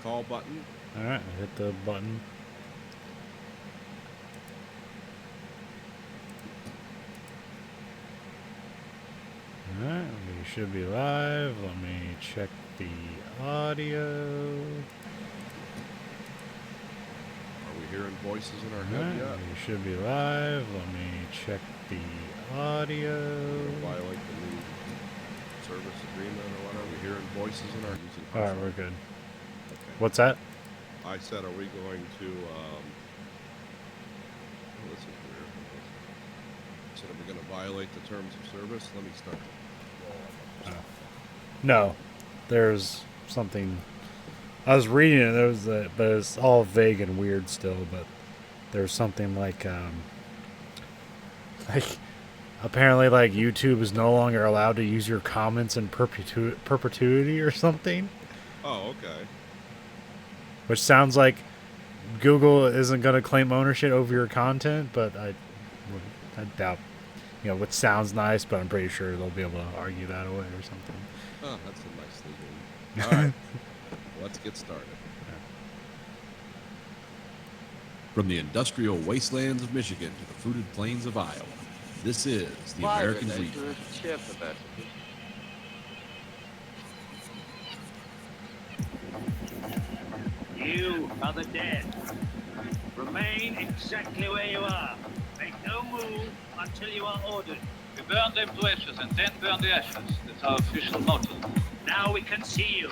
call button. All right, hit the button. All right, we should be live. Let me check the audio. Are we hearing voices in our All head right, yet? we should be live. Let me check the audio. Violate the new service agreement or whatever. Are we hearing voices in our using? All right, we're good. Okay. What's that? I said, are we going to? This is weird. I said, are we going to violate the terms of service? Let me start. No, there's something. I was reading it. There was, but it's all vague and weird still. But there's something like apparently like YouTube is no longer allowed to use your comments in perpetuity or something. Oh, okay. Which sounds like Google isn't going to claim ownership over your content, but I doubt. Which sounds nice, but I'm pretty sure they'll be able to argue that away or something. Oh, that's a nice legal. All right, let's get started. From the industrial wastelands of Michigan to the fruited plains of Iowa, this is the American Dream. You are the dead. Remain exactly where you are. Make no move until you are ordered. We burn them to ashes and then burn the ashes. That's our official motto. Now we can see you.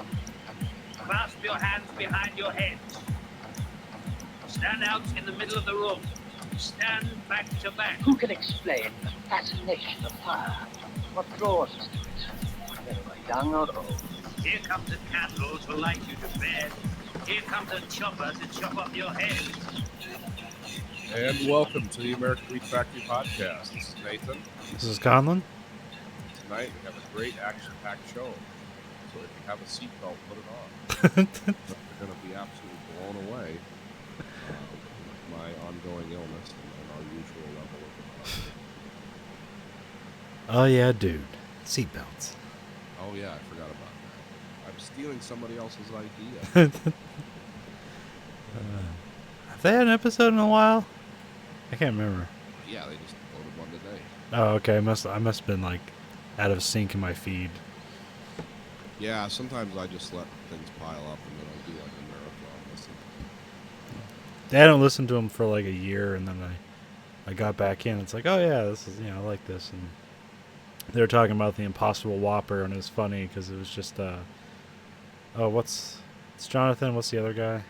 Clasp your hands behind your heads. Stand out in the middle of the room. Stand back to back. Who can explain the fascination of fire? What draws us to it, whether we're young or old? Here comes the candles to light you to bed. Here comes a chopper to chop off your head. And welcome to the American Wheat Factory podcast. This is Nathan. This is Conlon. Tonight we have a great action-packed show. So if you have a seatbelt, put it on. You're going to be absolutely blown away with my ongoing illness and our usual level of. Oh yeah, dude. Seatbelts. Oh yeah, I forgot about that. I'm stealing somebody else's idea. Have they had an episode in a while? I can't remember. Yeah, they just uploaded one today. Oh, okay. I must have been like out of sync in my feed. Yeah, sometimes I just let things pile up and then I'll do like a marathon listen. I don't listen to them for like a year, and then I got back in. It's like, oh yeah, this is I like this, and they were talking about the Impossible Whopper, and it was funny because it was just it's Jonathan. What's the other guy?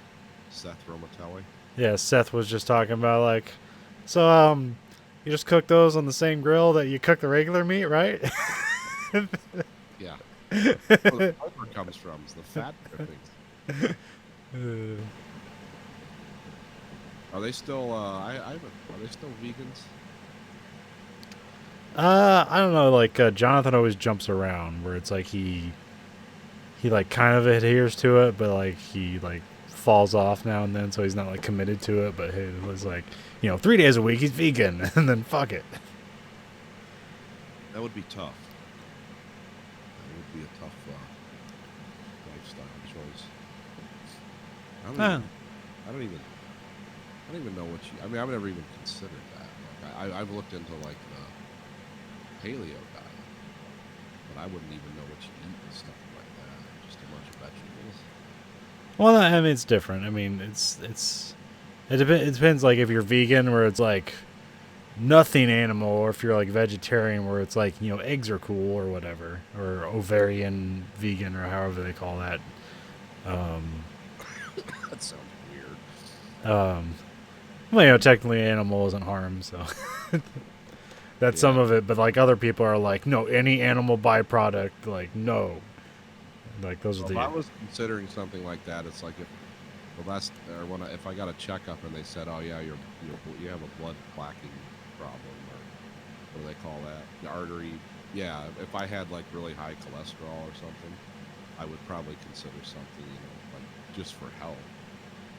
Seth Romatelli. Yeah, Seth was just talking about like, so you just cook those on the same grill that you cook the regular meat, right? Yeah. Where the flavor comes from is the fat drippings. Are they still? Are they still vegans? I don't know. Like Jonathan always jumps around, where it's like he like kind of adheres to it, but like he like falls off now and then, so he's not like committed to it. But it was like 3 days a week he's vegan, and then fuck it. That would be tough. That would be a tough lifestyle choice. I don't even know what you. I mean, I've never even considered that. Like, I've looked into like the paleo diet, but I wouldn't even know what you eat and stuff like that. Just a bunch of vegetables. Well, I mean, it's different. I mean, it depends. Like if you're vegan, where it's like nothing animal, or if you're like vegetarian, where it's like eggs are cool or whatever, or ovarian vegan or however they call that. That sounds weird. Well, technically animal isn't harmed, so that's some of it. But like other people are like, no, any animal byproduct, like no, like those are If I was considering something like that, it's like if I got a checkup and they said, oh yeah, you have a blood plaquing problem, or what do they call that? The artery. Yeah, if I had like really high cholesterol or something, I would probably consider something, like just for health.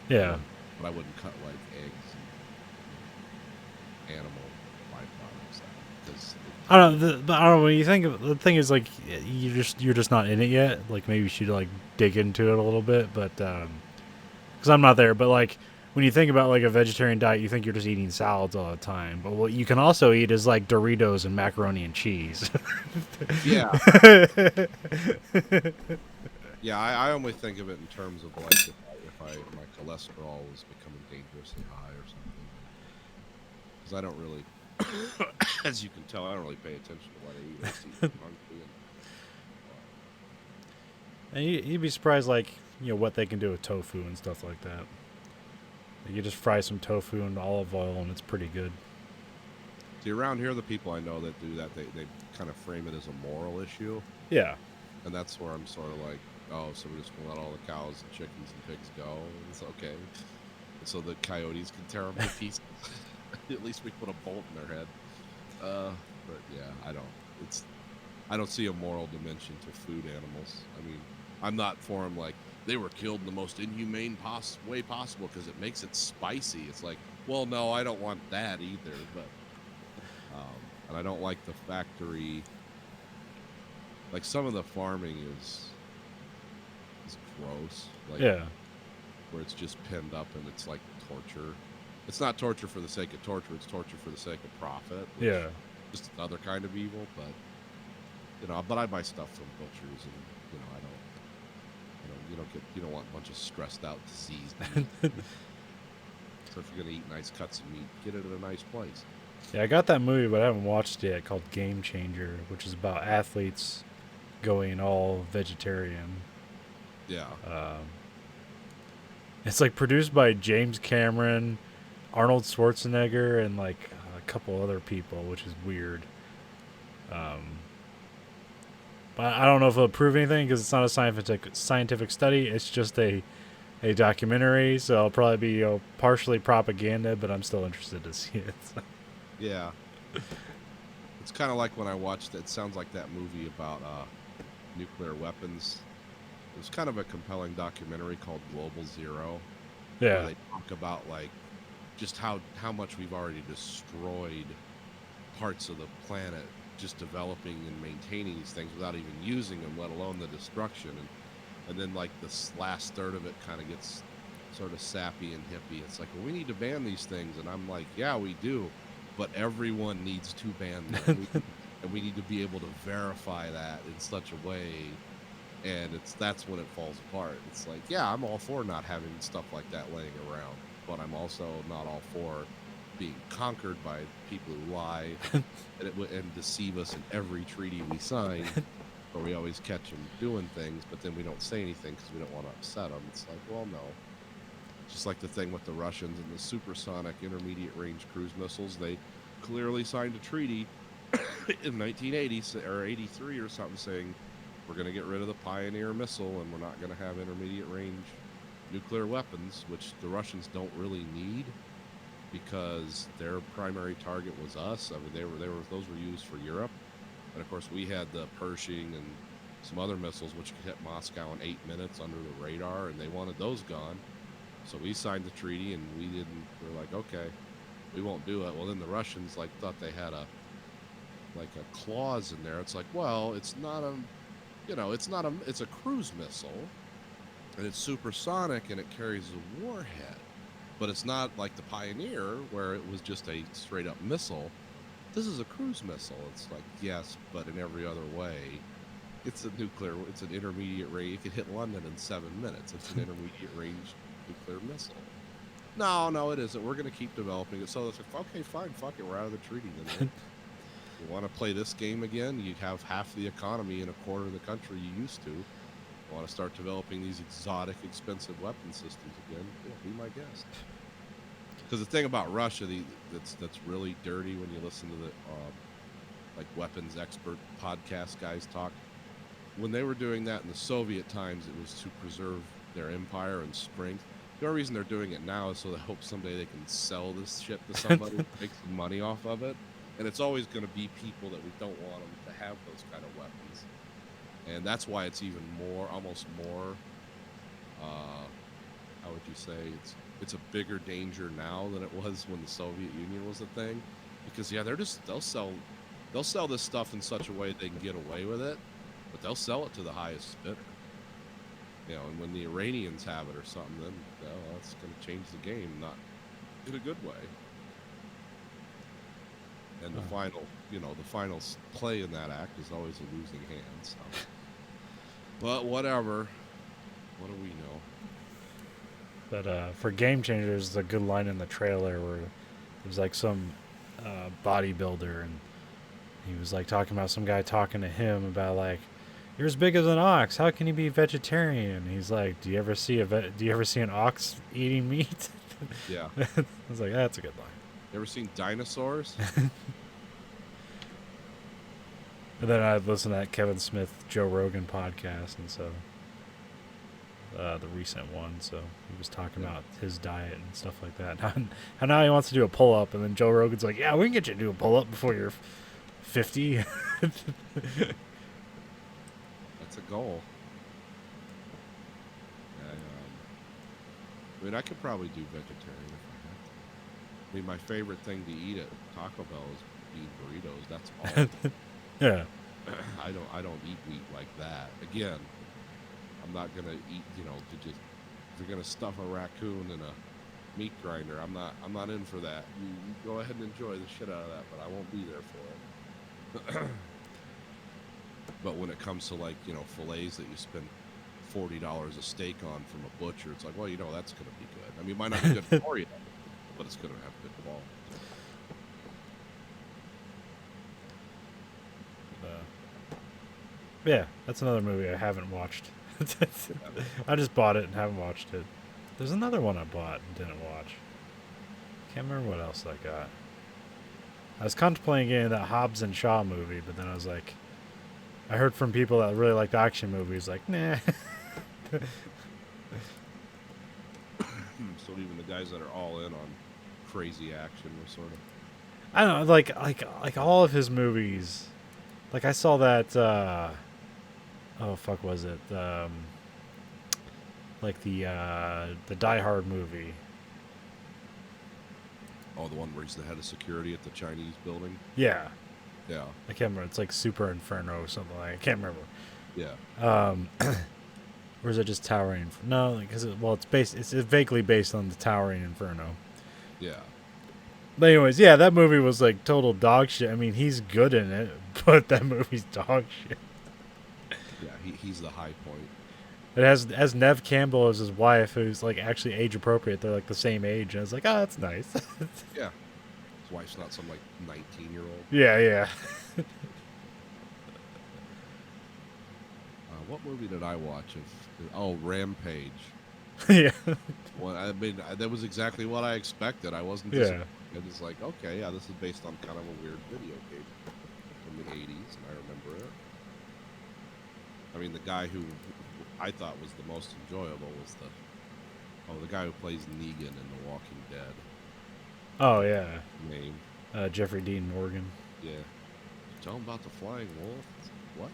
Yeah. But I wouldn't cut like eggs and animal byproducts out because I don't know. But I don't know. When you think of the thing is like you're just not in it yet. Like maybe you should like dig into it a little bit. But because I'm not there. But like when you think about like a vegetarian diet, you think you're just eating salads all the time. But what you can also eat is like Doritos and macaroni and cheese. Yeah. Yeah, I only think of it in terms of like if my cholesterol was becoming dangerously high or something. Because I don't really, as you can tell, I don't really pay attention to what I eat. I just eat when I'm hungry. And you'd be surprised, like what they can do with tofu and stuff like that. You just fry some tofu in olive oil, and it's pretty good. See, around here, the people I know that do that, they kind of frame it as a moral issue. Yeah. And that's where I'm sort of like, oh, so we're just going to let all the cows and chickens and pigs go. And it's okay. And so the coyotes can tear them to pieces. At least we put a bolt in their head. But yeah, I don't see a moral dimension to food animals. I mean, I'm not for them like, they were killed in the most inhumane way possible because it makes it spicy. It's like, well, no, I don't want that either. But and I don't like the factory. Like some of the farming is gross. Like, Yeah. where it's just pinned up and it's like torture. It's not torture for the sake of torture. It's torture for the sake of profit. Yeah. Just another kind of evil. But but I buy stuff from butchers, and I don't. You don't want a bunch of stressed out diseased meat. So if you're gonna eat nice cuts of meat, get it at a nice place. Yeah, I got that movie, but I haven't watched it yet, called Game Changer, which is about athletes going all vegetarian. Yeah. It's like produced by James Cameron, Arnold Schwarzenegger, and like a couple other people, which is weird. But I don't know if it'll prove anything because it's not a scientific study. It's just a documentary, so it'll probably be partially propaganda, but I'm still interested to see it. So. Yeah. It's kind of like when I watched it sounds like that movie about nuclear weapons. It was kind of a compelling documentary called Global Zero. Where Yeah. they talk about like just how much we've already destroyed parts of the planet just developing and maintaining these things without even using them, let alone the destruction. And then like this last third of it kind of gets sort of sappy and hippie. It's like, well, we need to ban these things. And I'm like, yeah, we do. But everyone needs to ban them. And we need to be able to verify that in such a way. And that's when it falls apart. It's like, yeah, I'm all for not having stuff like that laying around. But I'm also not all for being conquered by people who lie and deceive us in every treaty we sign. Or we always catch them doing things, but then we don't say anything because we don't want to upset them. It's like, well, no. Just like the thing with the Russians and the supersonic intermediate range cruise missiles. They clearly signed a treaty in 1980 or 83 or something saying we're going to get rid of the Pioneer missile and we're not going to have intermediate range nuclear weapons, which the Russians don't really need because their primary target was us. I mean, those were used for Europe. And of course, we had the Pershing and some other missiles which could hit Moscow in 8 minutes under the radar, and they wanted those gone. So we signed the treaty, and we didn't. We're like, okay, we won't do it. Well, then the Russians thought they had a clause in there. It's like, well, it's not it's a cruise missile, and it's supersonic, and it carries a warhead, but it's not like the Pioneer where it was just a straight up missile. This is a cruise missile. It's like, yes, but in every other way, it's an intermediate range. It could hit London in 7 minutes. It's an intermediate range nuclear missile. No, it isn't. We're going to keep developing it. So it's like, okay, fine, fuck it. We're out of the treaty then. You want to play this game again? You have half the economy in a quarter of the country you used to. You want to start developing these exotic, expensive weapon systems again? Yeah, be my guest. Because the thing about Russia, that's really dirty when you listen to the like weapons expert podcast guys talk. When they were doing that in the Soviet times, it was to preserve their empire and strength. The only reason they're doing it now is so they hope someday they can sell this shit to somebody and make some money off of it. And it's always going to be people that we don't want them to have those kind of weapons. And that's why it's even almost more, how would you say, it's a bigger danger now than it was when the Soviet Union was a thing, because yeah, they'll sell this stuff in such a way they can get away with it, but they'll sell it to the highest bidder. You know, and when the Iranians have it or something, then that's going to change the game, not in a good way. And the final, the final play in that act is always a losing hand. So. But whatever. What do we know? But for Game Changers, there's a good line in the trailer where there's like some bodybuilder, and he was like talking about some guy talking to him about like, you're as big as an ox. How can you be vegetarian? He's like, do you ever see an ox eating meat? Yeah. I was like, that's a good line. You ever seen dinosaurs? And then I listened to that Kevin Smith, Joe Rogan podcast, and so the recent one. So he was talking about his diet and stuff like that. How now he wants to do a pull up, and then Joe Rogan's like, "Yeah, we can get you to do a pull up before you're 50." That's a goal. I mean, I could probably do vegetarian if I had to. I mean, my favorite thing to eat at Taco Bell is bean burritos. That's all. Yeah. I don't eat meat like that. Again, I'm not gonna eat. To just if you're gonna stuff a raccoon in a meat grinder, I'm not in for that. You go ahead and enjoy the shit out of that, but I won't be there for it. But when it comes to like fillets that you spend $40 a steak on from a butcher, it's like, well, that's gonna be good. I mean, it might not be good for you, but it's gonna have good quality. Yeah, that's another movie I haven't watched. I just bought it and haven't watched it. There's another one I bought and didn't watch. Can't remember what else I got. I was contemplating getting that Hobbs and Shaw movie, but then I was like, I heard from people that really liked action movies, like, nah. So even the guys that are all in on crazy action were sort of. I don't know, like all of his movies. Like I saw that. Oh fuck, was it? Like the Die Hard movie. Oh, the one where he's the head of security at the Chinese building. Yeah, Yeah, I can't remember. It's like Super Inferno or something like. I can't remember. yeah. Or is it just Towering? No, because it's based. It's vaguely based on the Towering Inferno. Yeah. But anyways, yeah, that movie was like total dog shit. I mean, he's good in it, but that movie's dog shit. Yeah, he's the high point. It has Nev Campbell as his wife, who's like actually age appropriate. They're like the same age, and I was like, oh, that's nice. Yeah. His wife's not some like 19-year-old. Yeah. What movie did I watch? Rampage. Yeah. Well, I mean, that was exactly what I expected. I wasn't. Yeah. It was like, okay, yeah, this is based on kind of a weird video game from the 80s, and I remember it. I mean, the guy who I thought was the most enjoyable was the guy who plays Negan in The Walking Dead. Oh yeah. Name? Jeffrey Dean Morgan. Yeah. Tell him about the flying wolf. What?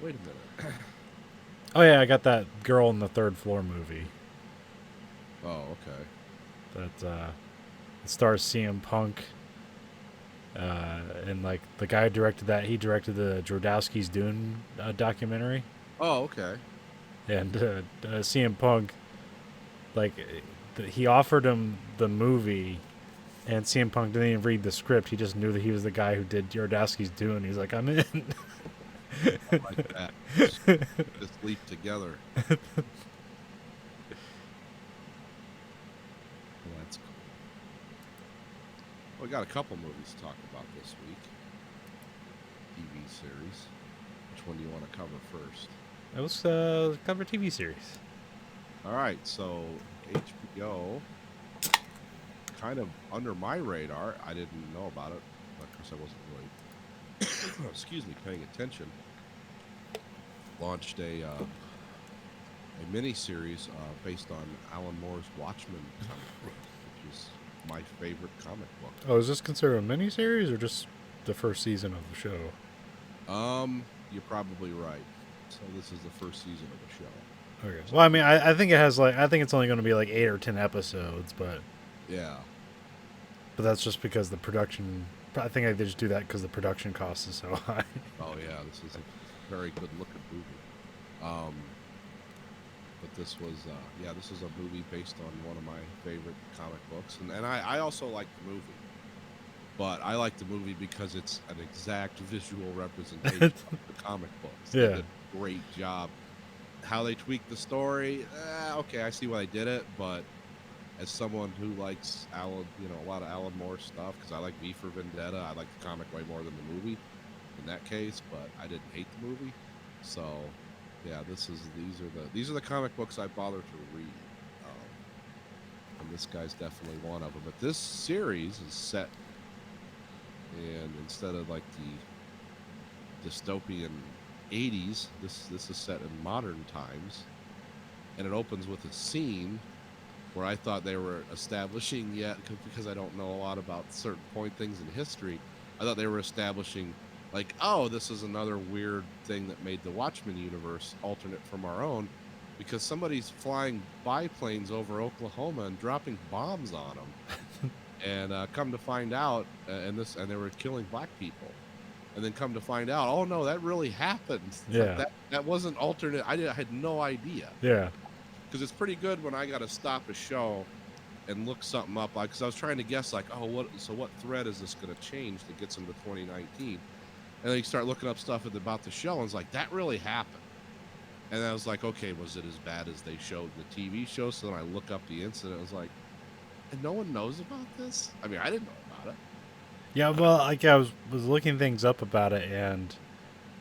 Wait a minute. Oh yeah, I got that Girl on the Third Floor movie. Oh, okay. That it stars CM Punk. And like the guy who directed that, he directed the Jodorowsky's Dune documentary. Oh, okay. And CM Punk, like, he offered him the movie, and CM Punk didn't even read the script. He just knew that he was the guy who did Jodorowsky's Dune. He's like, I'm in. I like that. Just leap together. Well, that's cool. We got a couple movies to talk about this week. TV series. Which one do you want to cover first? It was cover TV series. All right, so HBO, kind of under my radar. I didn't know about it. Of course, I wasn't really, excuse me, paying attention. Launched a mini-series based on Alan Moore's Watchmen comic book, which is my favorite comic book. Oh, is this considered a miniseries or just the first season of the show? You're probably right. So this is the first season of the show. Okay. Well, I mean, I think it has I think it's only going to be like 8 or 10 episodes, but Yeah. that's just because the production. I think they just do that because the production cost is so high. Oh yeah, this is a very good looking movie. but this was this is a movie based on one of my favorite comic books, and I also like the movie, but I like the movie because it's an exact visual representation of the comic books. They Yeah. did a great job. How they tweaked the story, okay, I see why they did it, but as someone who likes Alan, a lot of Alan Moore stuff, because I like V for Vendetta, I like the comic way more than the movie in that case, but I didn't hate the movie. So yeah, these are the comic books I bother to read, and this guy's definitely one of them. But this series is set, and instead of like the dystopian 80s, this is set in modern times, and it opens with a scene where I thought they were establishing because I don't know a lot about certain things in history. I thought they were establishing like, oh, this is another weird thing that made the Watchmen universe alternate from our own, because somebody's flying biplanes over Oklahoma and dropping bombs on them, and come to find out, and they were killing black people, and then come to find out, oh no, that really happened. Yeah. That wasn't alternate. I had no idea. Yeah. Because it's pretty good when I got to stop a show and look something up, like, because I was trying to guess, like, oh, what thread is this going to change that gets into 2019? And then you start looking up stuff about the show, and it's like, that really happened. And I was like, okay, was it as bad as they showed the TV show? So then I look up the incident. I was like, and no one knows about this? I mean, I didn't know about it. Yeah, well, like I was looking things up about it, and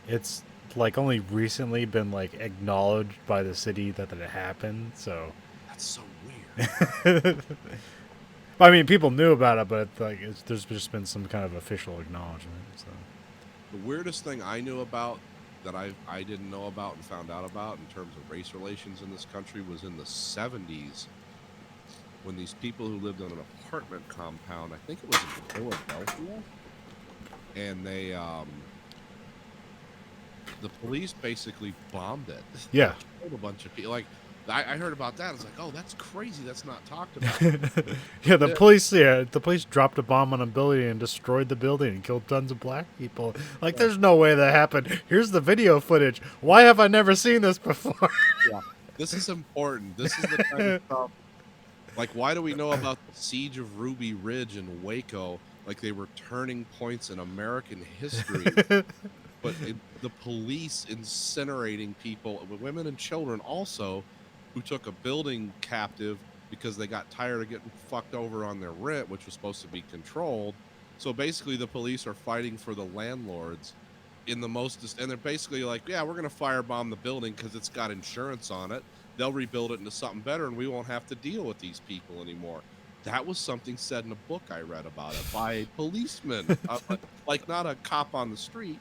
it's like only recently been like acknowledged by the city that it happened. So That's so weird. I mean, people knew about it, but there's just been some kind of official acknowledgement. So The weirdest thing I knew about that I didn't know about and found out about in terms of race relations in this country was in the 70s, when these people who lived in an apartment compound, I think it was in Philadelphia, and they the police basically bombed it. yeah, Killed a bunch of people. Like, I heard about that. I was like, oh, that's crazy. That's not talked about. yeah. The police dropped a bomb on a building and destroyed the building and killed tons of black people. Like, there's no way that happened. Here's the video footage. Why have I never seen this before? Yeah, this is important. This is the kind of stuff. Like, why do we know about the siege of Ruby Ridge and Waco? Like, they were turning points in American history. But the police incinerating people, women and children also, who took a building captive because they got tired of getting fucked over on their rent, which was supposed to be controlled. So basically, the police are fighting for the landlords in the most, and they're basically like, yeah, we're going to firebomb the building because it's got insurance on it. They'll rebuild it into something better, and we won't have to deal with these people anymore. That was something said in a book I read about it by a policeman, like not a cop on the street,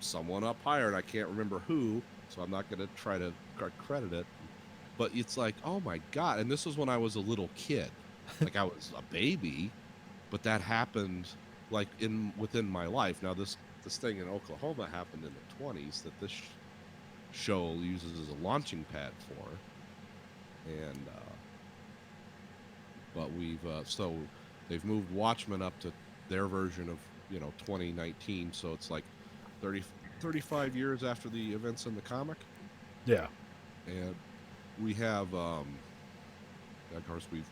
someone up higher, and I can't remember who, so I'm not going to try to credit it. But it's like, oh my God. And this was when I was a little kid. Like, I was a baby, but that happened like within my life. Now, this thing in Oklahoma happened in the 20s that this show uses as a launching pad for. And, but so they've moved Watchmen up to their version of, 2019. So it's like 35 years after the events in the comic. Yeah. And we have, of course, we've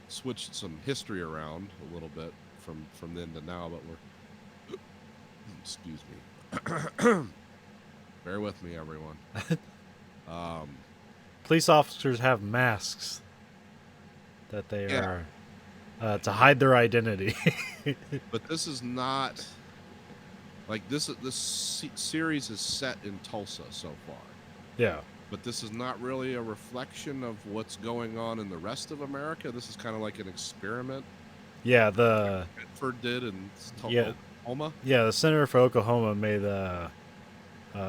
switched some history around a little bit from then to now, but we're, excuse me, bear with me, everyone. Police officers have masks that they Yeah. are to hide their identity. But this is not like this series is set in Tulsa so far. Yeah. But this is not really a reflection of what's going on in the rest of America. This is kind of like an experiment Yeah, Bedford did in Yeah. Oklahoma. yeah, the Senator for Oklahoma made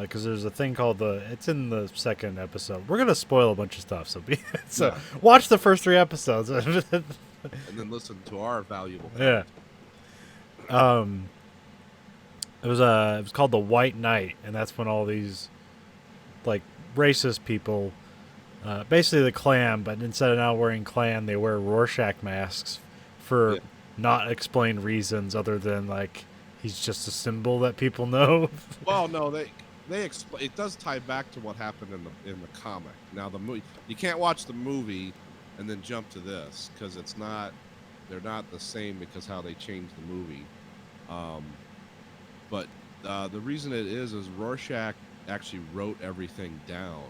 because there's a thing called it's in the second episode. We're gonna spoil a bunch of stuff, so watch the first 3 episodes. And then listen to our valuable Yeah. It was called the White Knight, and that's when all these like racist people, basically the Klan, but instead of now wearing Klan, they wear Rorschach masks for Yeah. not explained reasons other than like he's just a symbol that people know. Well, no, it does tie back to what happened in the comic. Now the movie, you can't watch the movie and then jump to this because they're not the same because how they changed the movie. But the reason it is Rorschach actually wrote everything down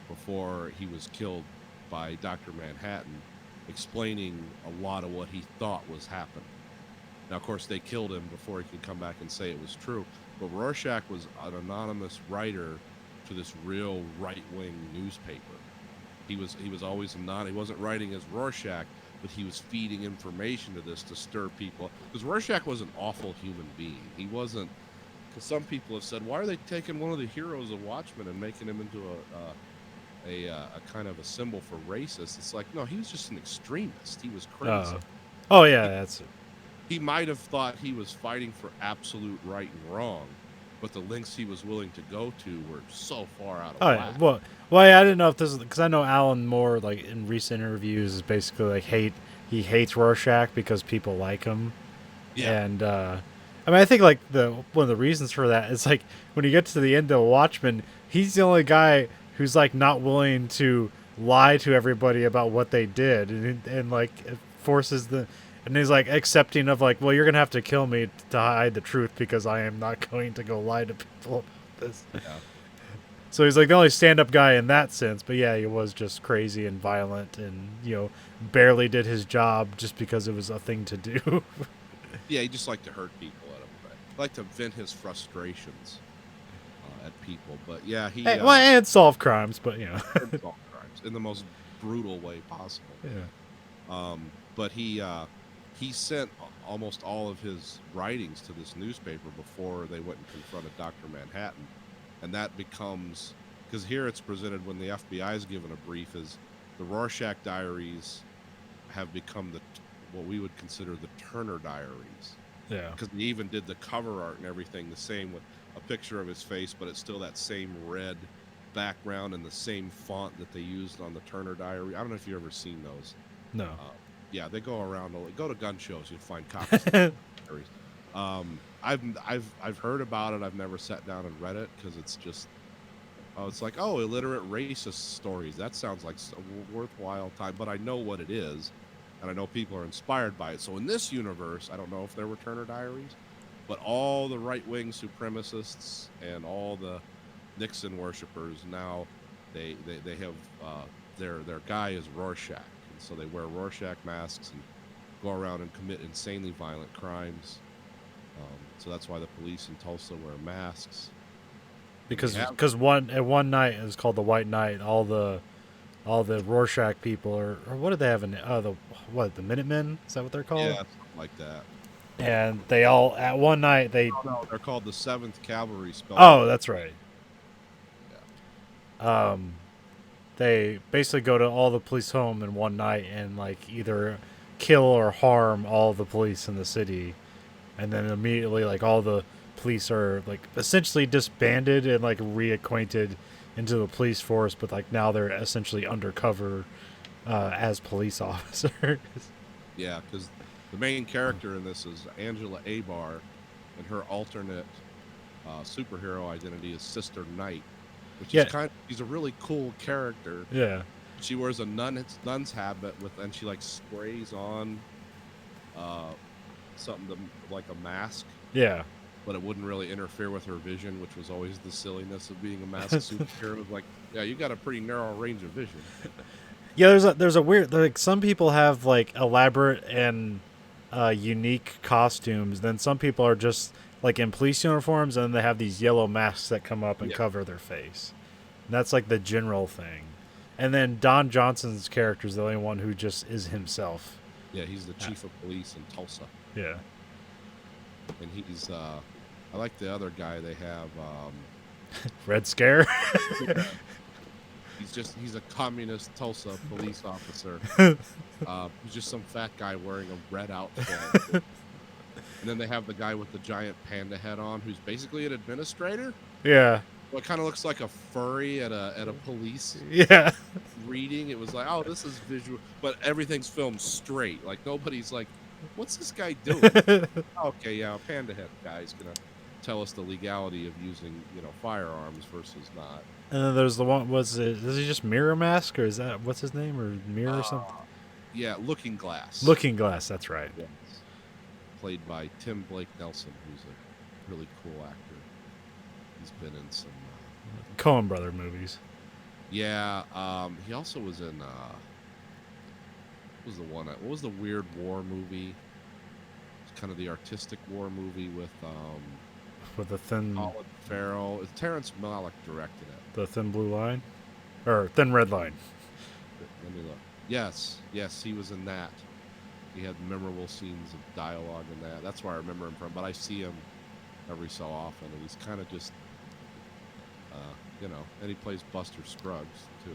before he was killed by Dr. Manhattan, explaining a lot of what he thought was happening. Now, of course, they killed him before he could come back and say it was true. But Rorschach was an anonymous writer to this real right-wing newspaper. He was always he wasn't writing as Rorschach, but he was feeding information to this to stir people. Because Rorschach was an awful human being. He wasn't. Because some people have said, why are they taking one of the heroes of Watchmen and making him into a kind of a symbol for racist? It's like, no, he was just an extremist. He was crazy. Oh yeah, that's it. He might have thought he was fighting for absolute right and wrong, but the lengths he was willing to go to were so far out of Oh whack. yeah. Well, yeah, I didn't know if this is because I know Alan Moore, like in recent interviews, is basically like he hates Rorschach because people like him. Yeah. And I mean, I think like one of the reasons for that is like when you get to the end of Watchmen, he's the only guy who's like not willing to lie to everybody about what they did, and like it forces and he's like accepting of like, well, you're gonna have to kill me to hide the truth because I am not going to go lie to people about this. Yeah. So he's like the only stand-up guy in that sense, but yeah, he was just crazy and violent, and barely did his job just because it was a thing to do. Yeah, he just liked to hurt people at him. He liked to vent his frustrations at people. But yeah, he and solve crimes, but solved crimes in the most brutal way possible. yeah. But he sent almost all of his writings to this newspaper before they went and confronted Dr. Manhattan. And that becomes, because here it's presented when the FBI is given a brief, is the Rorschach diaries have become what we would consider the Turner diaries. Yeah. Because they even did the cover art and everything the same, with a picture of his face, but it's still that same red background and the same font that they used on the Turner diary. I don't know if you've ever seen those. No. Yeah, they go around. Go to gun shows, you'll find copies of the diaries. I've heard about it. I've never sat down and read it because it's just, it's like, illiterate racist stories. That sounds like a worthwhile time, but I know what it is, and I know people are inspired by it. So in this universe, I don't know if there were Turner diaries, but all the right-wing supremacists and all the Nixon worshipers now, they have their guy is Rorschach, and so they wear Rorschach masks and go around and commit insanely violent crimes. So that's why the police in Tulsa wear masks. Because one night it was called the White Night. All the Rorschach people or what did they have in the Minutemen? Is that what they're called? Yeah, something like that. And they all at one night they. No, they're called the 7th Cavalry. Oh, that's right. They basically go to all the police home in one night and like either kill or harm all the police in the city, and then immediately like all the police are like essentially disbanded and like reacquainted into the police force, but like now they're essentially undercover as police officers. Yeah, because the main character in this is Angela Abar, and her alternate superhero identity is Sister Knight, which is she's a really cool character. Yeah. She wears a nun's habit and she like sprays on something like a mask. Yeah. But it wouldn't really interfere with her vision, which was always the silliness of being a masked superhero. It was like, yeah, you got a pretty narrow range of vision. Yeah, there's a weird, like some people have like elaborate and unique costumes. Then some people are just like in police uniforms, and they have these yellow masks that come up and cover their face. And that's like the general thing. And then Don Johnson's character is the only one who just is himself. Yeah, he's the chief of police in Tulsa. Yeah. And he's I like the other guy they have. Red Scare. He's a communist Tulsa police officer. He's just some fat guy wearing a red outfit. And then they have the guy with the giant panda head on, who's basically an administrator. Yeah. Well, it kind of looks like a furry at a police reading. It was like, oh, this is visual, but everything's filmed straight. Like nobody's like, what's this guy doing? Okay, yeah, a panda head guy's gonna tell us the legality of using, firearms versus not. And then there's the one. Was it? Is he just Mirror Mask, or is that what's his name, or Mirror or something? Yeah, Looking Glass. Looking Glass. That's right. Yes. Played by Tim Blake Nelson, who's a really cool actor. He's been in some. Coen Brother movies. Yeah, he also was in. What was the one? What was the weird war movie? It's kind of the artistic war movie with With the thin, Colin Farrell. Terrence Malick directed it. the thin blue line, or thin red line. Let me look. Yes, he was in that. He had memorable scenes of dialogue in that. That's where I remember him from. But I see him every so often, and he's kind of just, and he plays Buster Scruggs too.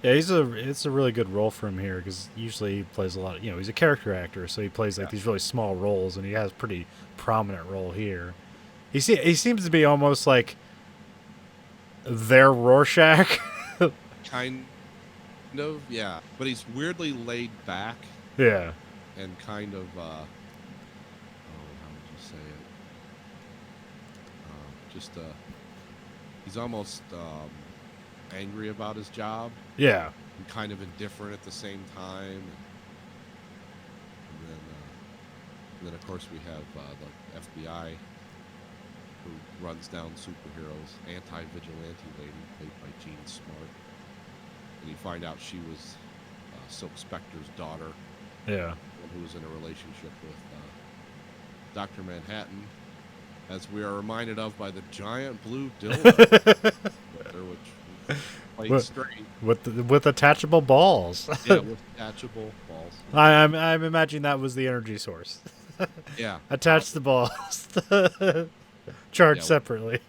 Yeah, it's a really good role for him here because usually he plays a lot. He's a character actor, so he plays like these really small roles, and he has a pretty prominent role here. He seems to be almost like their Rorschach. Kind of, yeah. But he's weirdly laid back Yeah. and kind of, how would you say it? He's almost angry about his job. Yeah. And kind of indifferent at the same time. And then of course, we have the FBI who runs down superheroes, anti-vigilante lady played by Jean Smart. And you find out she was Silk Spectre's daughter, Yeah. who was in a relationship with Dr. Manhattan, as we are reminded of by the giant blue dildo, which played What? straight. With attachable balls. Yeah, with attachable balls. I'm imagining that was the energy source. Yeah. Attach the balls. Charged Yeah. separately.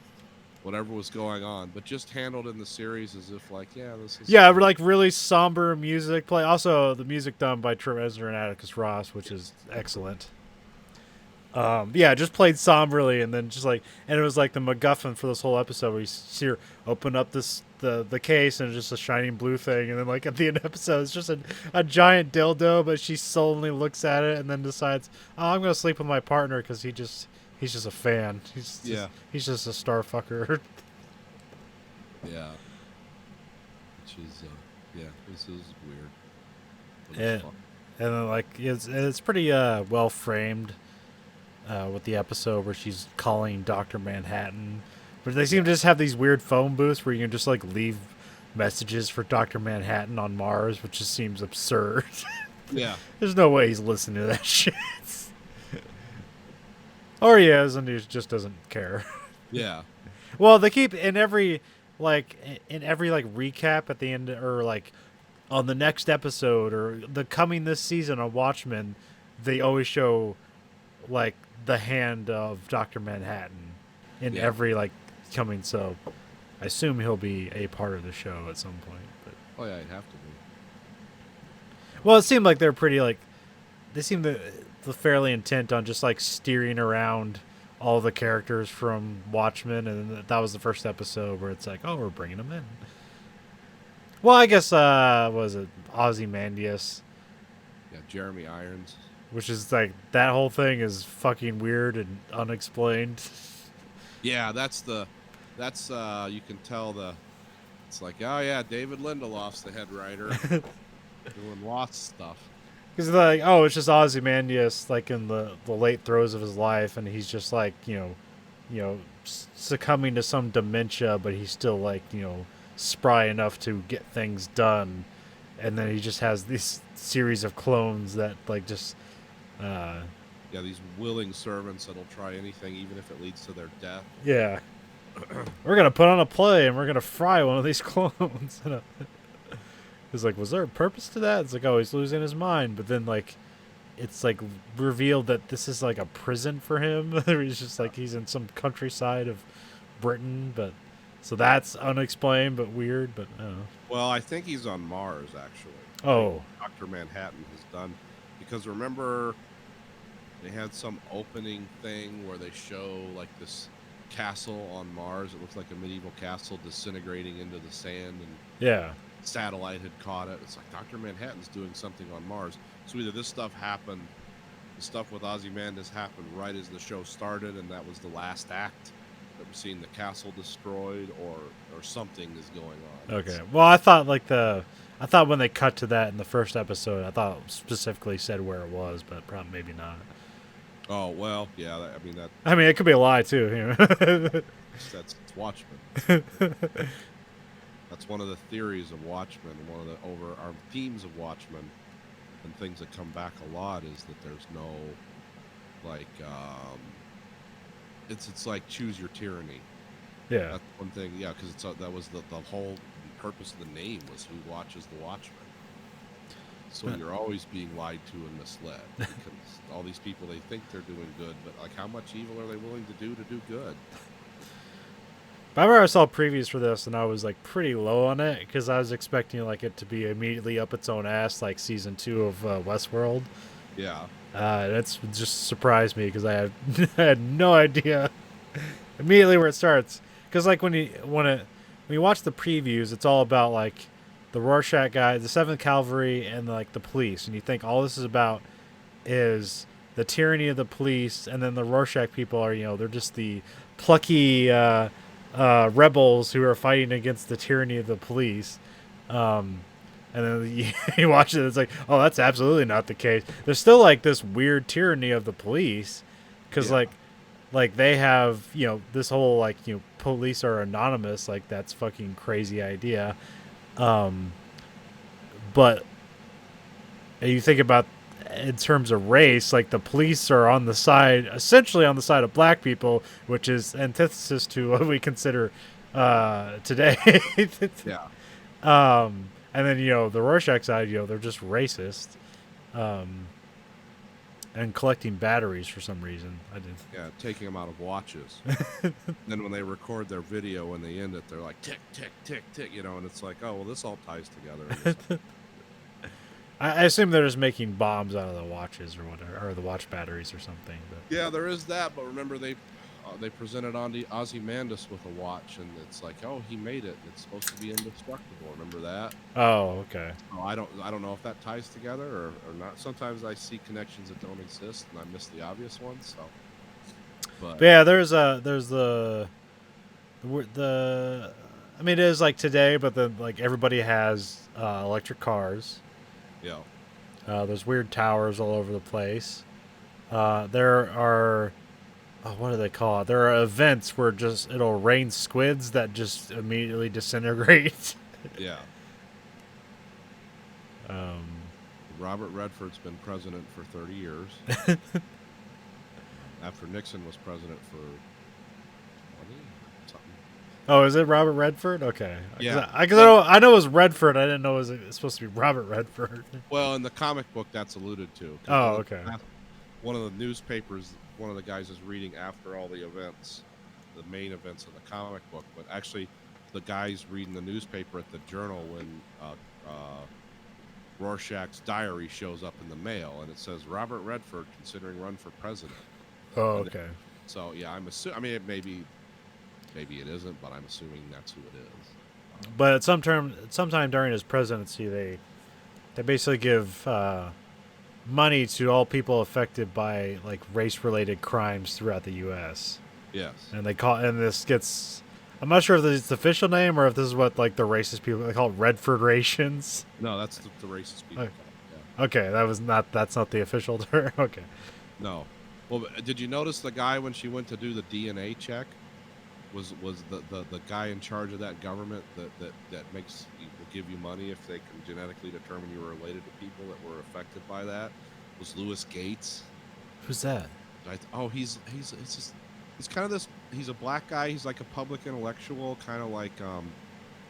Whatever was going on, but just handled in the series as if this is. Yeah, like really somber music play. Also, the music done by Trent Reznor and Atticus Ross, which is excellent. Yeah, just played somberly, and then and it was like the MacGuffin for this whole episode, where you see her open up the case, and it's just a shining blue thing, and then like at the end of the episode, it's just a giant dildo, but she sullenly looks at it, and then decides, oh, I'm gonna sleep with my partner because he's just a fan. He's just a star fucker. Yeah. Which is this is weird. But And, it's fun. and then like it's pretty well framed with the episode where she's calling Dr. Manhattan. But they seem to just have these weird phone booths where you can just like leave messages for Dr. Manhattan on Mars, which just seems absurd. Yeah. There's no way he's listening to that shit. Or he is, and he just doesn't care. Yeah. Well, they keep in every recap at the end, or like on the next episode, or the coming this season on Watchmen, they always show like the hand of Dr. Manhattan in every like coming. So I assume he'll be a part of the show at some point. But Oh yeah, it'd have to be. well, it seemed like they're pretty like they seem to fairly intent on just like steering around all the characters from Watchmen, and that was the first episode where it's like, oh, we're bringing them in. Well, I guess what was it Ozymandias, Yeah, Jeremy Irons. which is like that whole thing is fucking weird and unexplained. Yeah, that's you can tell it's like, oh yeah, David Lindelof's the head writer doing Lost stuff. Because they're like, oh, it's just Ozymandias, like in the late throes of his life, and he's just like, succumbing to some dementia, but he's still like, spry enough to get things done. And then he just has this series of clones that like just, Yeah, these willing servants that'll try anything, even if it leads to their death. yeah, we're gonna put on a play and we're gonna fry one of these clones. It's like, was there a purpose to that? It's like, oh, he's losing his mind, but then like, it's like revealed that this is like a prison for him. He's just like he's in some countryside of Britain, but so that's unexplained but weird. But I don't know. Well, I think he's on Mars actually. Oh, Dr. Manhattan has done, because remember they had some opening thing where they show like this castle on Mars. It looks like a medieval castle disintegrating into the sand, and yeah, satellite had caught it. It's like Dr. Manhattan's doing something on Mars. So either this stuff happened the stuff with Ozymandias happened right as the show started, and that was the last act. That we're seeing the castle destroyed, or something is going on. Okay. Well, I thought I thought when they cut to that in the first episode, I thought it specifically said where it was, but probably maybe not. Oh well, yeah. I mean I mean, it could be a lie too. You know? that's Watchmen. That's one of the theories of Watchmen. One of the overarm themes of Watchmen, and things that come back a lot is that there's no, like, it's like choose your tyranny. Yeah. That's one thing. Yeah, because that was the whole purpose of the name was who watches the Watchmen. So you're always being lied to and misled because all these people, they think they're doing good, but like how much evil are they willing to do good? I remember I saw previews for this and I was like pretty low on it because I was expecting like it to be immediately up its own ass like season 2 of Westworld. Yeah. That's just surprised me because I had no idea immediately where it starts. Because like when you watch the previews, it's all about like the Rorschach guy, the 7th Cavalry, and like the police, and you think all this is about is the tyranny of the police, and then the Rorschach people are, you know, they're just the plucky rebels who are fighting against the tyranny of the police. And then you watch it, it's like, oh, that's absolutely not the case. There's still like this weird tyranny of the police, because like they have, you know, this whole like, you know, police are anonymous, like that's fucking crazy idea. But you think about in terms of race, like the police are essentially on the side of black people, which is antithesis to what we consider today. Yeah. And then, you know, the Rorschach side, you know, they're just racist, and collecting batteries for some reason. Yeah, taking them out of watches. Then when they record their video, when they end it, they're like tick, tick, tick, tick, you know, and it's like, oh, well, this all ties together. I assume they're just making bombs out of the watches or whatever, or the watch batteries or something. But Yeah, there is that, but remember they presented Ozymandias with a watch, and it's like, oh, he made it. It's supposed to be indestructible. Remember that? oh, okay. Oh, I don't know if that ties together or not. Sometimes I see connections that don't exist, and I miss the obvious ones. So, but Yeah, there's the I mean, it is like today, but then like everybody has electric cars. yeah, There's weird towers all over the place. There are what do they call it? There are events where just it'll rain squids that just immediately disintegrate. yeah. um, Robert Redford's been president for 30 years. After Nixon was president for 20 something. oh, is it Robert Redford? Okay. Yeah. I know it was Redford. I didn't know it was supposed to be Robert Redford. Well, in the comic book, that's alluded to. Oh, okay. One of the newspapers, one of the guys is reading after all the events, the main events of the comic book, but actually the guy's reading the newspaper at the Journal when Rorschach's diary shows up in the mail, and it says Robert Redford considering run for president. Oh, okay. So yeah, I'm assuming. I mean, maybe it isn't, but I'm assuming that's who it is. But at sometime during his presidency, they basically give money to all people affected by like race-related crimes throughout the U.S. Yes. And this gets. I'm not sure if this is the official name or if this is what like the racist people they call it Redford rations. No, that's the racist people. Okay. Yeah. Okay, that's not the official term. Okay. No. Well, did you notice the guy when she went to do the DNA check was the guy in charge of that government that will give you money if they can genetically determine you were related to people that were affected by that was Louis Gates. Who's that? He's kind of this. He's a black guy. He's like a public intellectual, kind of like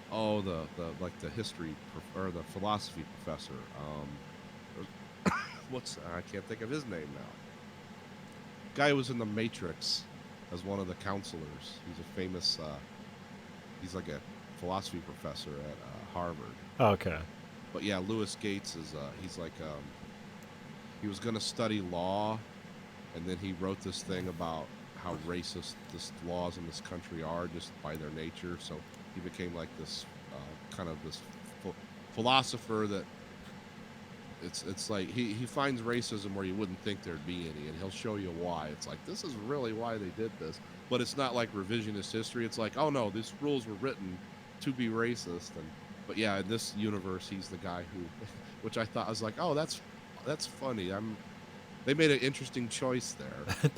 the history or the philosophy professor. I can't think of his name now. Guy who was in the Matrix as one of the counselors. He's a famous. He's like a philosophy professor at Harvard. Oh, okay. But yeah, Louis Gates is. He's like. He was going to study law, and then he wrote this thing about how racist the laws in this country are just by their nature. So he became like this kind of this philosopher that it's like he finds racism where you wouldn't think there'd be any, and he'll show you why. It's like, this is really why they did this, but it's not like revisionist history. It's like, oh no, these rules were written to be racist. And but yeah, in this universe, he's the guy who, which I thought, I was like, oh, that's funny. They made an interesting choice there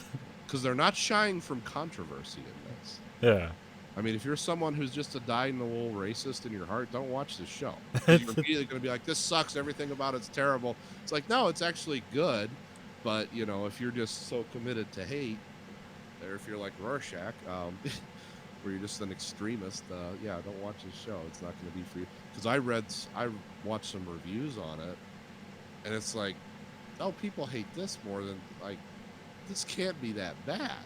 because they're not shying from controversy in this. Yeah. I mean, if you're someone who's just a dyed-in-the-wool racist in your heart, don't watch this show. 'Cause you're immediately going to be like, this sucks, everything about it's terrible. It's like, no, it's actually good. But, you know, if you're just so committed to hate, or if you're like Rorschach, where you're just an extremist, yeah, don't watch this show. It's not going to be for you. Because I watched some reviews on it, and it's like, oh, people hate this more than, like, this can't be that bad.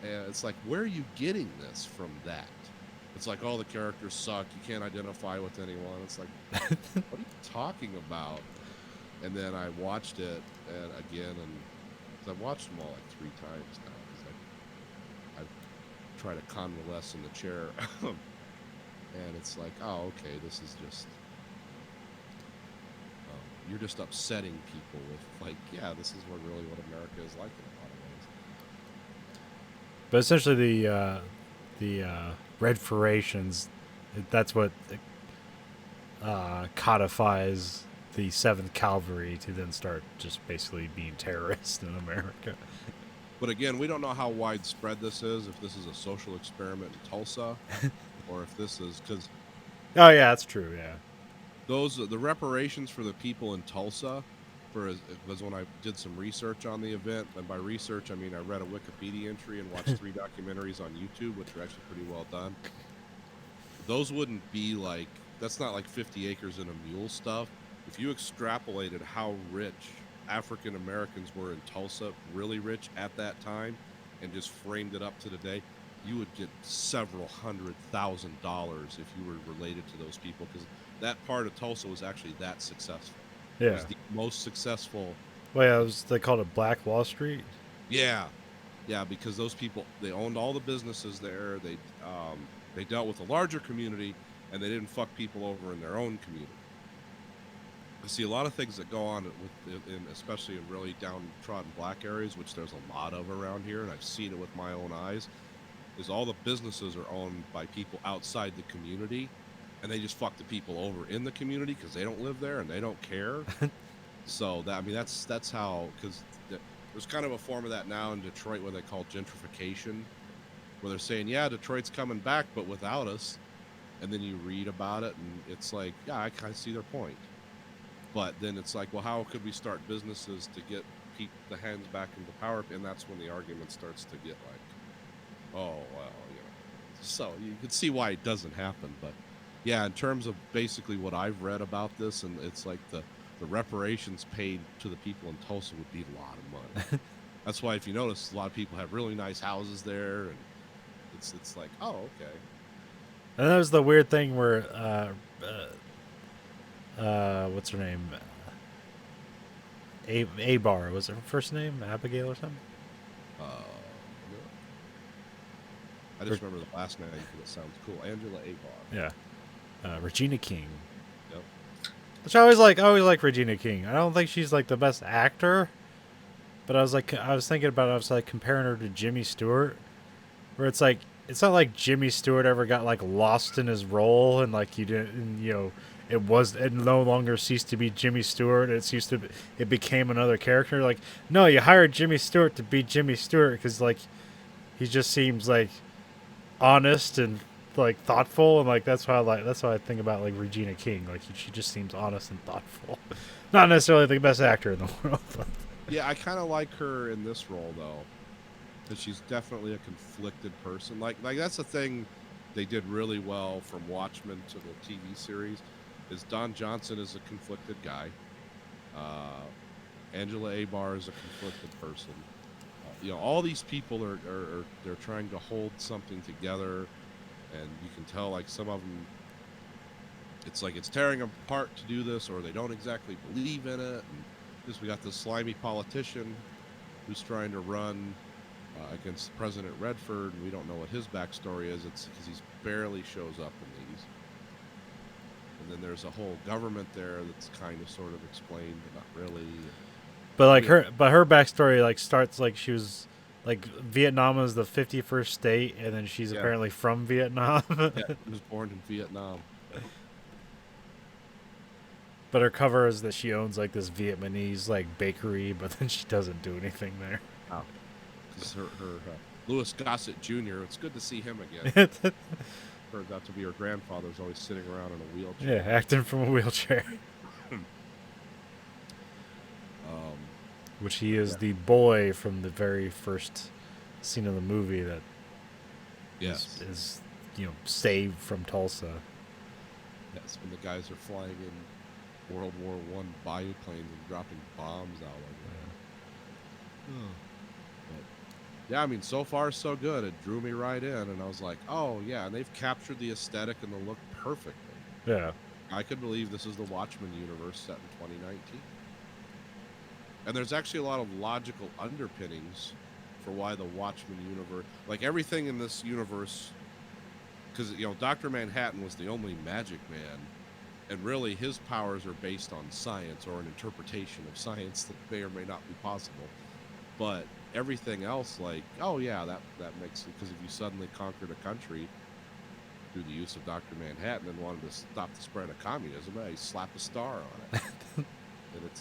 And it's like, where are you getting this from that? It's like, oh, the characters suck. You can't identify with anyone. It's like, what are you talking about? And then I watched it and again, and 'cause I've watched them all like 3 times now. Because I try to convalesce in the chair, and it's like, oh, okay, this is just you're just upsetting people with like, yeah, this is what America is like in a lot of ways. But essentially, the Red Furations, that's what codifies the 7th Cavalry to then start just basically being terrorists in America. But again, we don't know how widespread this is, if this is a social experiment in Tulsa, or if this is, because Oh yeah, that's true. Yeah. the reparations for the people in Tulsa, was when I did some research on the event, and by research I mean I read a Wikipedia entry and watched 3 documentaries on YouTube, which are actually pretty well done. Those wouldn't be like, that's not like 50 acres and a mule stuff. If you extrapolated how rich African Americans were in Tulsa, really rich at that time, and just framed it up to today, you would get several $100,000 if you were related to those people, because that part of Tulsa was actually that successful. It Yeah. was the most successful. Well, yeah, they called it Black Wall Street. Yeah, because those people, they owned all the businesses there. They dealt with a larger community, and they didn't fuck people over in their own community. I see a lot of things that go on especially in really downtrodden black areas, which there's a lot of around here, and I've seen it with my own eyes. Is all the businesses are owned by people outside the community, and they just fuck the people over in the community because they don't live there and they don't care. So that's how, because there's kind of a form of that now in Detroit, what they call gentrification, where they're saying, yeah, Detroit's coming back, but without us. And then you read about it, and it's like, yeah, I kind of see their point. But then it's like, well, how could we start businesses to get the hands back into power? And that's when the argument starts to get like, oh, well, you know. So you can see why it doesn't happen. But yeah, in terms of basically what I've read about this, and it's like the reparations paid to the people in Tulsa would be a lot of money. That's why, if you notice, a lot of people have really nice houses there, and it's like, oh, okay. And that was the weird thing where, what's her name? Abar, was her first name? Abigail or something? I just remember the last name because it sounds cool. Angela Abar. Yeah. Regina King. Yep. Which I always like Regina King. I don't think she's like the best actor, but I was thinking about it, I was like comparing her to Jimmy Stewart, where it's like, it's not like Jimmy Stewart ever got like lost in his role and like it no longer ceased to be Jimmy Stewart. It became another character. Like, no, you hired Jimmy Stewart to be Jimmy Stewart because like he just seems like honest and like thoughtful, and like that's why I think about like Regina King. Like she just seems honest and thoughtful. Not necessarily the best actor in the world. But. Yeah, I kind of like her in this role though, because she's definitely a conflicted person. Like that's the thing they did really well from Watchmen to the TV series, is Don Johnson is a conflicted guy. Angela Abar is a conflicted person. All these people are they're trying to hold something together, and you can tell like some of them, it's like it's tearing them apart to do this, or they don't exactly believe in it. And because we got this slimy politician who's trying to run against President Redford, and we don't know what his backstory is. It's because he barely shows up in these. and then there's a whole government there that's kind of sort of explained, but not really. But like Yeah. her backstory like starts like she was like Vietnam is the 51st state, and then she's Yeah. apparently from Vietnam. Yeah, he was born in Vietnam. But her cover is that she owns like this Vietnamese like bakery, but then she doesn't do anything there. Because her Louis Gossett Jr. It's good to see him again. Turned out to be her grandfather's always sitting around in a wheelchair. Yeah, acting from a wheelchair. Which he is the boy from the very first scene of the movie that Yes. is saved from Tulsa. Yes, when the guys are flying in World War One biplanes and dropping bombs out like that. But, yeah, I mean, so far so good. It drew me right in, and I was like, oh yeah, and they've captured the aesthetic and the look perfectly. Yeah. I could believe this is the Watchmen universe set in 2019. And there's actually a lot of logical underpinnings for why the Watchmen universe, like everything in this universe, because Dr. Manhattan was the only magic man, and really his powers are based on science or an interpretation of science that may or may not be possible. But everything else, like, oh yeah, that makes sense, because if you suddenly conquered a country through the use of Dr. Manhattan and wanted to stop the spread of communism, you slap a star on it.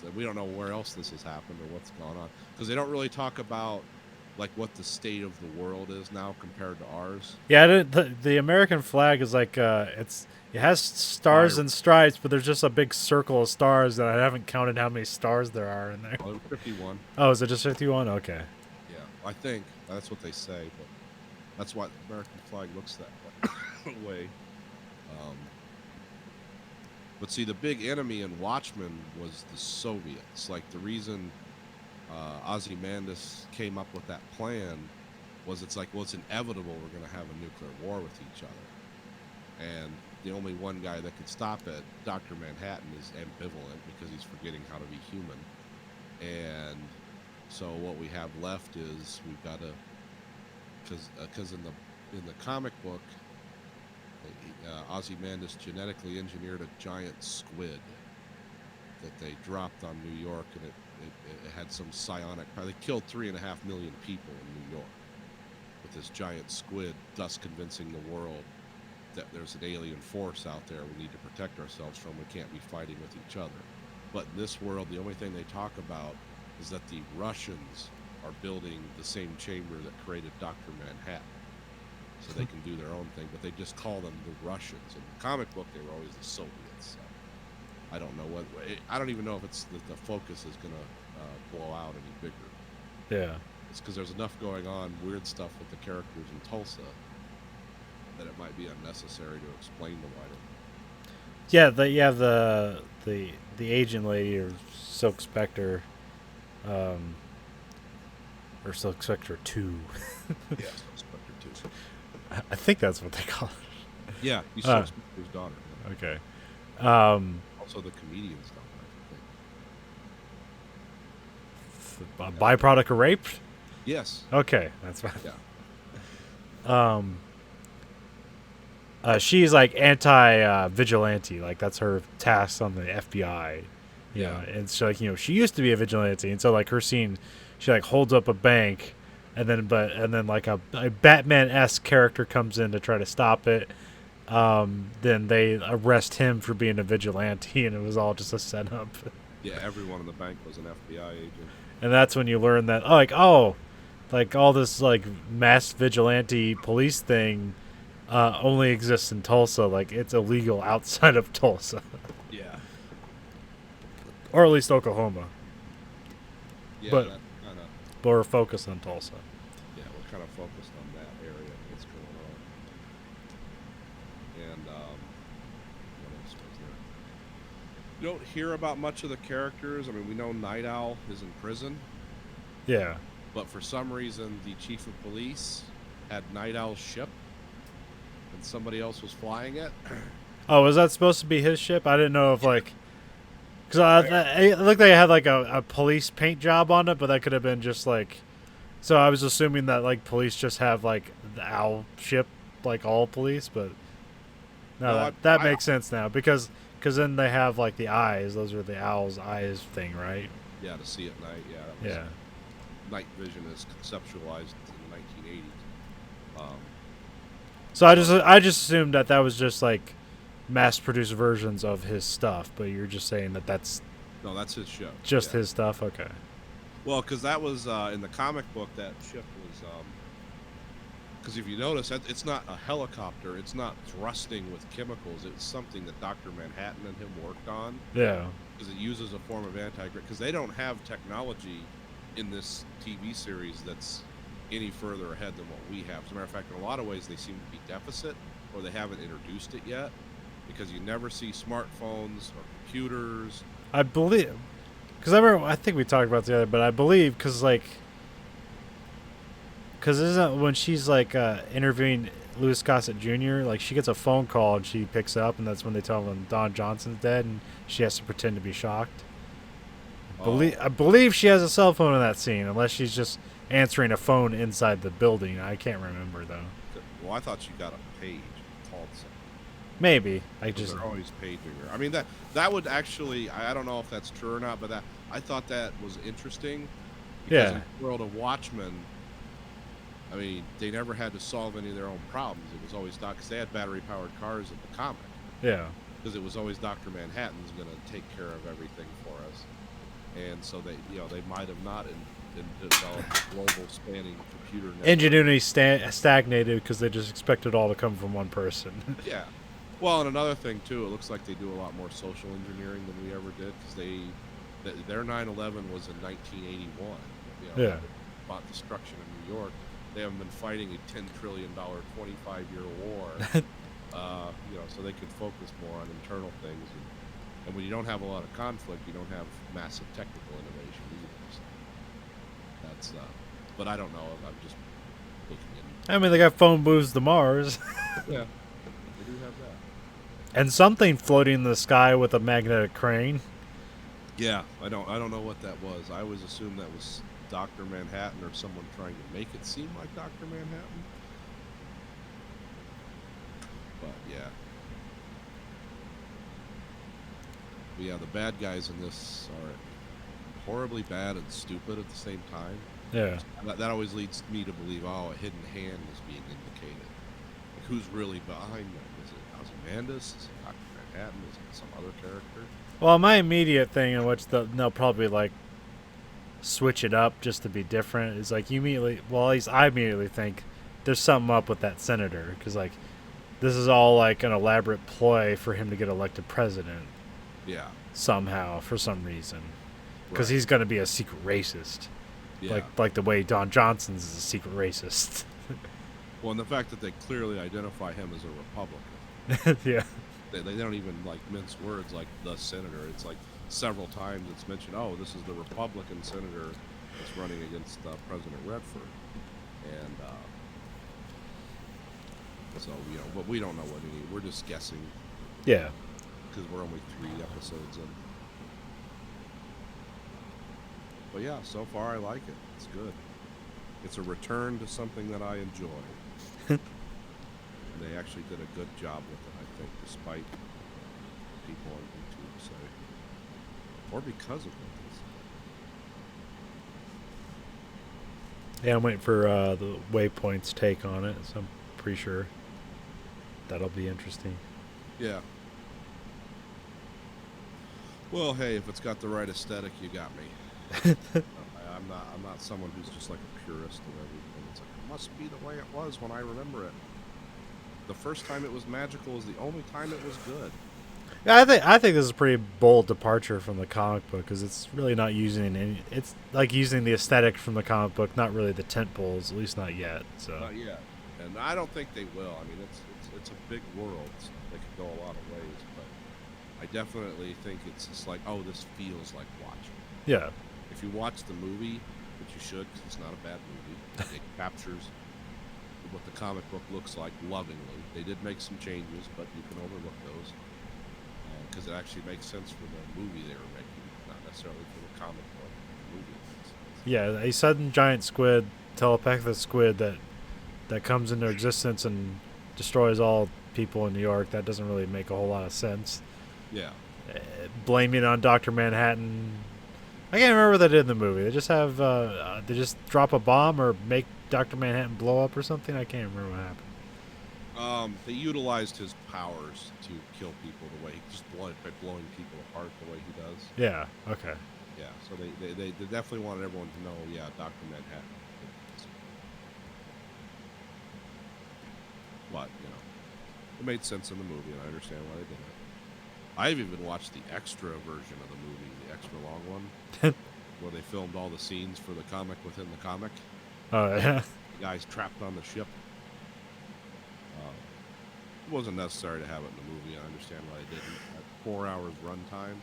And we don't know where else this has happened or what's going on, because they don't really talk about like what the state of the world is now compared to ours. Yeah, the American flag is like it has stars and stripes, but there's just a big circle of stars that I haven't counted how many stars there are in there. Oh, 51. Oh, is it just 51? Okay. Yeah, I think that's what they say, but that's why the American flag looks that way. But see, the big enemy in Watchmen was the Soviets. Like, the reason Ozymandias came up with that plan was it's like, well, it's inevitable we're going to have a nuclear war with each other. And the only one guy that could stop it, Dr. Manhattan, is ambivalent because he's forgetting how to be human. And so what we have left is we've got to, because in the comic book, Ozymandias genetically engineered a giant squid that they dropped on New York, and it had some psionic power. They killed 3.5 million people in New York with this giant squid, thus convincing the world that there's an alien force out there we need to protect ourselves from. We can't be fighting with each other. But in this world, the only thing they talk about is that the Russians are building the same chamber that created Dr. Manhattan, so they can do their own thing, but they just call them the Russians. In the comic book, they were always the Soviets. So I don't know I don't even know if it's that the focus is going to blow out any bigger. Yeah. It's because there's enough going on, weird stuff with the characters in Tulsa, that it might be unnecessary to explain the wider. Yeah, the agent lady, or Silk Spectre, or Silk Spectre 2. Yeah, Spectre 2. I think that's what they call it. Yeah, he's Silk Spectre's daughter. Okay. Also the comedian's daughter, I think. A byproduct of rape? Yes. Okay, that's fine. Yeah. She's like anti-vigilante, like that's her task on the FBI. Yeah. And so like she used to be a vigilante, and so like her scene, she like holds up a bank, and then like a Batman-esque character comes in to try to stop it. Then they arrest him for being a vigilante, and it was all just a setup. Yeah, everyone in the bank was an FBI agent. And that's when you learn that like all this like mass vigilante police thing only exists in Tulsa. Like it's illegal outside of Tulsa, Yeah. or at least Oklahoma. Yeah, But- that kind of. But we're focused on Tulsa. Yeah, we're kind of focused on that area, what's going on. And what else was there? You don't hear about much of the characters. I mean, we know Night Owl is in prison, Yeah. but for some reason, the chief of police had Night Owl's ship, and somebody else was flying it. Oh, was that supposed to be his ship? I didn't know if like, because it looked like it had like a police paint job on it, but that could have been just like. So I was assuming that like police just have like the owl ship, like all police, but no, No, that I- makes sense now because because then they have like the eyes. Those are the owl's eyes thing, right? Yeah, to see at night. Yeah, that was, Yeah. night vision is conceptualized in the 1980s. So I just assumed that was just like mass-produced versions of his stuff, but you're just saying that that's No, that's his ship. just yeah. his stuff. Okay. Well, because that was in the comic book. That ship was because if you notice, it's not a helicopter. It's not thrusting with chemicals. It's something that Dr. Manhattan and him worked on Yeah. because it uses a form of anti-gravity. Because they don't have technology in this TV series that's any further ahead than what we have. As a matter of fact, in a lot of ways, they seem to be deficit, or they haven't introduced it yet. Because you never see smartphones or computers. I believe, because I think we talked about it the other, but I believe because isn't when she's like interviewing Louis Gossett Jr., like she gets a phone call and she picks up, and that's when they tell him Don Johnson's dead, and she has to pretend to be shocked. I believe she has a cell phone in that scene, unless she's just answering a phone inside the building. I can't remember though. Well, I thought she got a page called something. Maybe They're always paging her. I mean that would actually, I don't know if that's true or not, but that I thought that was interesting. Because Yeah. in the world of Watchmen, I mean, they never had to solve any of their own problems. It was always because they had battery-powered cars in the comic. Yeah. Because it was always Dr. Manhattan's going to take care of everything for us, and so they might have not developed a global spanning computer network. Ingenuity stagnated because they just expected it all to come from one person. Yeah. Well, and another thing too, it looks like they do a lot more social engineering than we ever did because their 9/11 was in 1981. Yeah. About destruction in New York. They haven't been fighting a $10 trillion 25-year war. So they could focus more on internal things. And when you don't have a lot of conflict, you don't have massive technical innovation either. So that's, but I don't know. I'm just looking in. I mean, they got phone booths to Mars. Yeah, they do have that. And something floating in the sky with a magnetic crane. Yeah, I don't know what that was. I always assumed that was Dr. Manhattan or someone trying to make it seem like Dr. Manhattan. But yeah. But yeah, the bad guys in this are horribly bad and stupid at the same time. Yeah. That always leads me to believe, a hidden hand is being indicated. Like, who's really behind them? Is it Ozymandias? Is it Dr. Manhattan? Is it some other character? Well, my immediate thing in which they'll probably like switch it up just to be different is like at least I immediately think there's something up with that senator because like this is all like an elaborate ploy for him to get elected president Yeah. somehow for some reason because Right. he's going to be a secret racist Yeah. like the way Don Johnson's is a secret racist. Well, and the fact that they clearly identify him as a Republican. Yeah. They don't even like mince words like the senator. It's like several times it's mentioned, this is the Republican senator that's running against President Redford. And so, but we don't know what we're just guessing Yeah. because we're only 3 episodes in. But yeah, so far I like it. It's good. It's a return to something that I enjoy. And they actually did a good job with it, I think, despite people on YouTube say, or because of it. Yeah, I'm waiting for the Waypoint's take on it, so I'm pretty sure that'll be interesting. Yeah. Well, hey, if it's got the right aesthetic, you got me. I'm not someone who's just like a purist of everything. It's like it must be the way it was when I remember it. The first time it was magical is the only time it was good. Yeah, I think this is a pretty bold departure from the comic book because it's really not using any. It's like using the aesthetic from the comic book, not really the tent poles, at least not yet. So Not yet, and I don't think they will. I mean, it's a big world. So they could go a lot of ways, but I definitely think it's just like, this feels like Watchmen. yeah, If you watch the movie, which you should, because it's not a bad movie, it captures what the comic book looks like lovingly. They did make some changes, but you can overlook those because it actually makes sense for the movie they were making, not necessarily for the comic book. The movie makes sense. yeah. A sudden giant squid, telepathic squid that comes into existence and destroys all people in New York. That doesn't really make a whole lot of sense. Yeah. blaming on Dr. Manhattan. I can't remember what they did in the movie. They just have they just drop a bomb or make Dr. Manhattan blow up or something. I can't remember what happened. They utilized his powers to kill people the way by blowing people apart the way he does. Yeah. Okay. Yeah. So they definitely wanted everyone to know. Yeah, Dr. Manhattan. But it made sense in the movie, and I understand why they did it. I've even watched the extra version of the movie, the extra long one, where they filmed all the scenes for the comic within the comic. Oh yeah. The guy's trapped on the ship. It wasn't necessary to have it in the movie. I understand why they didn't. At 4 hours runtime,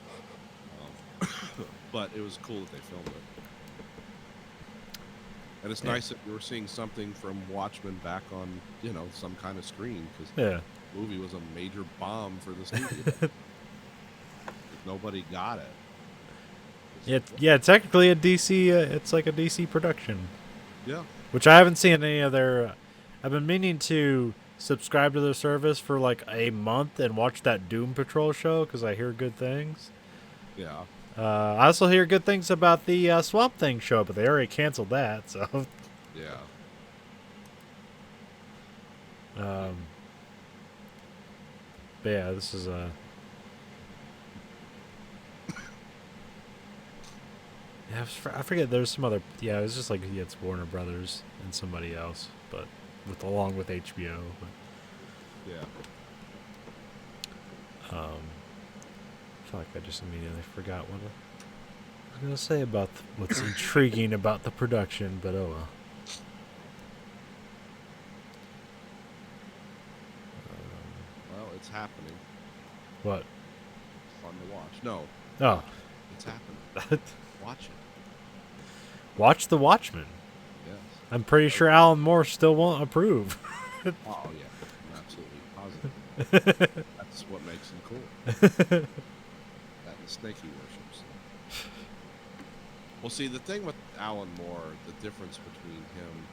but it was cool that they filmed it. And it's nice that we were seeing something from Watchmen back on, some kind of screen, because Yeah. the movie was a major bomb for the studio. Nobody got it. Yeah. Technically, a DC. It's like a DC production, Yeah. which I haven't seen any of their. I've been meaning to subscribe to their service for like a month and watch that Doom Patrol show because I hear good things. Yeah. I also hear good things about the Swamp Thing show, but they already canceled that. So. Yeah. But yeah, this is yeah, I forget. There's some other. Yeah, it was just like it's Warner Brothers and somebody else, but along with HBO. But, Yeah. I feel like I just immediately forgot what I was gonna say about what's intriguing about the production, but oh well. Well, it's happening. What? It's fun to watch. No, Oh, it's happening. Watch it. watch The Watchmen. Yes. I'm pretty sure Alan Moore still won't approve. Oh, yeah. I'm absolutely positive. That's what makes him cool. That and the snake he worships. Well, see, the thing with Alan Moore, the difference between him